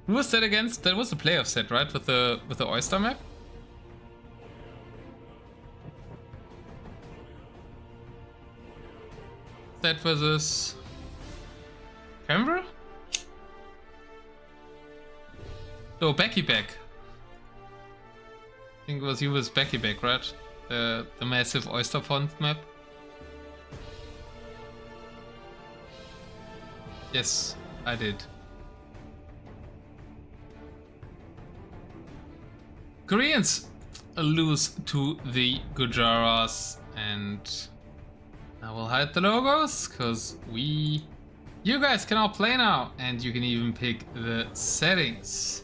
who was that against? That was the playoff set, right? With the Oyster map? That versus Canberra? No, Becky Back. I think it was you with Becky Back, right? The massive Oyster Pond map. Yes, I did. Koreans lose to the Gujaras, and I will hide the logos because you guys can all play now, and you can even pick the settings.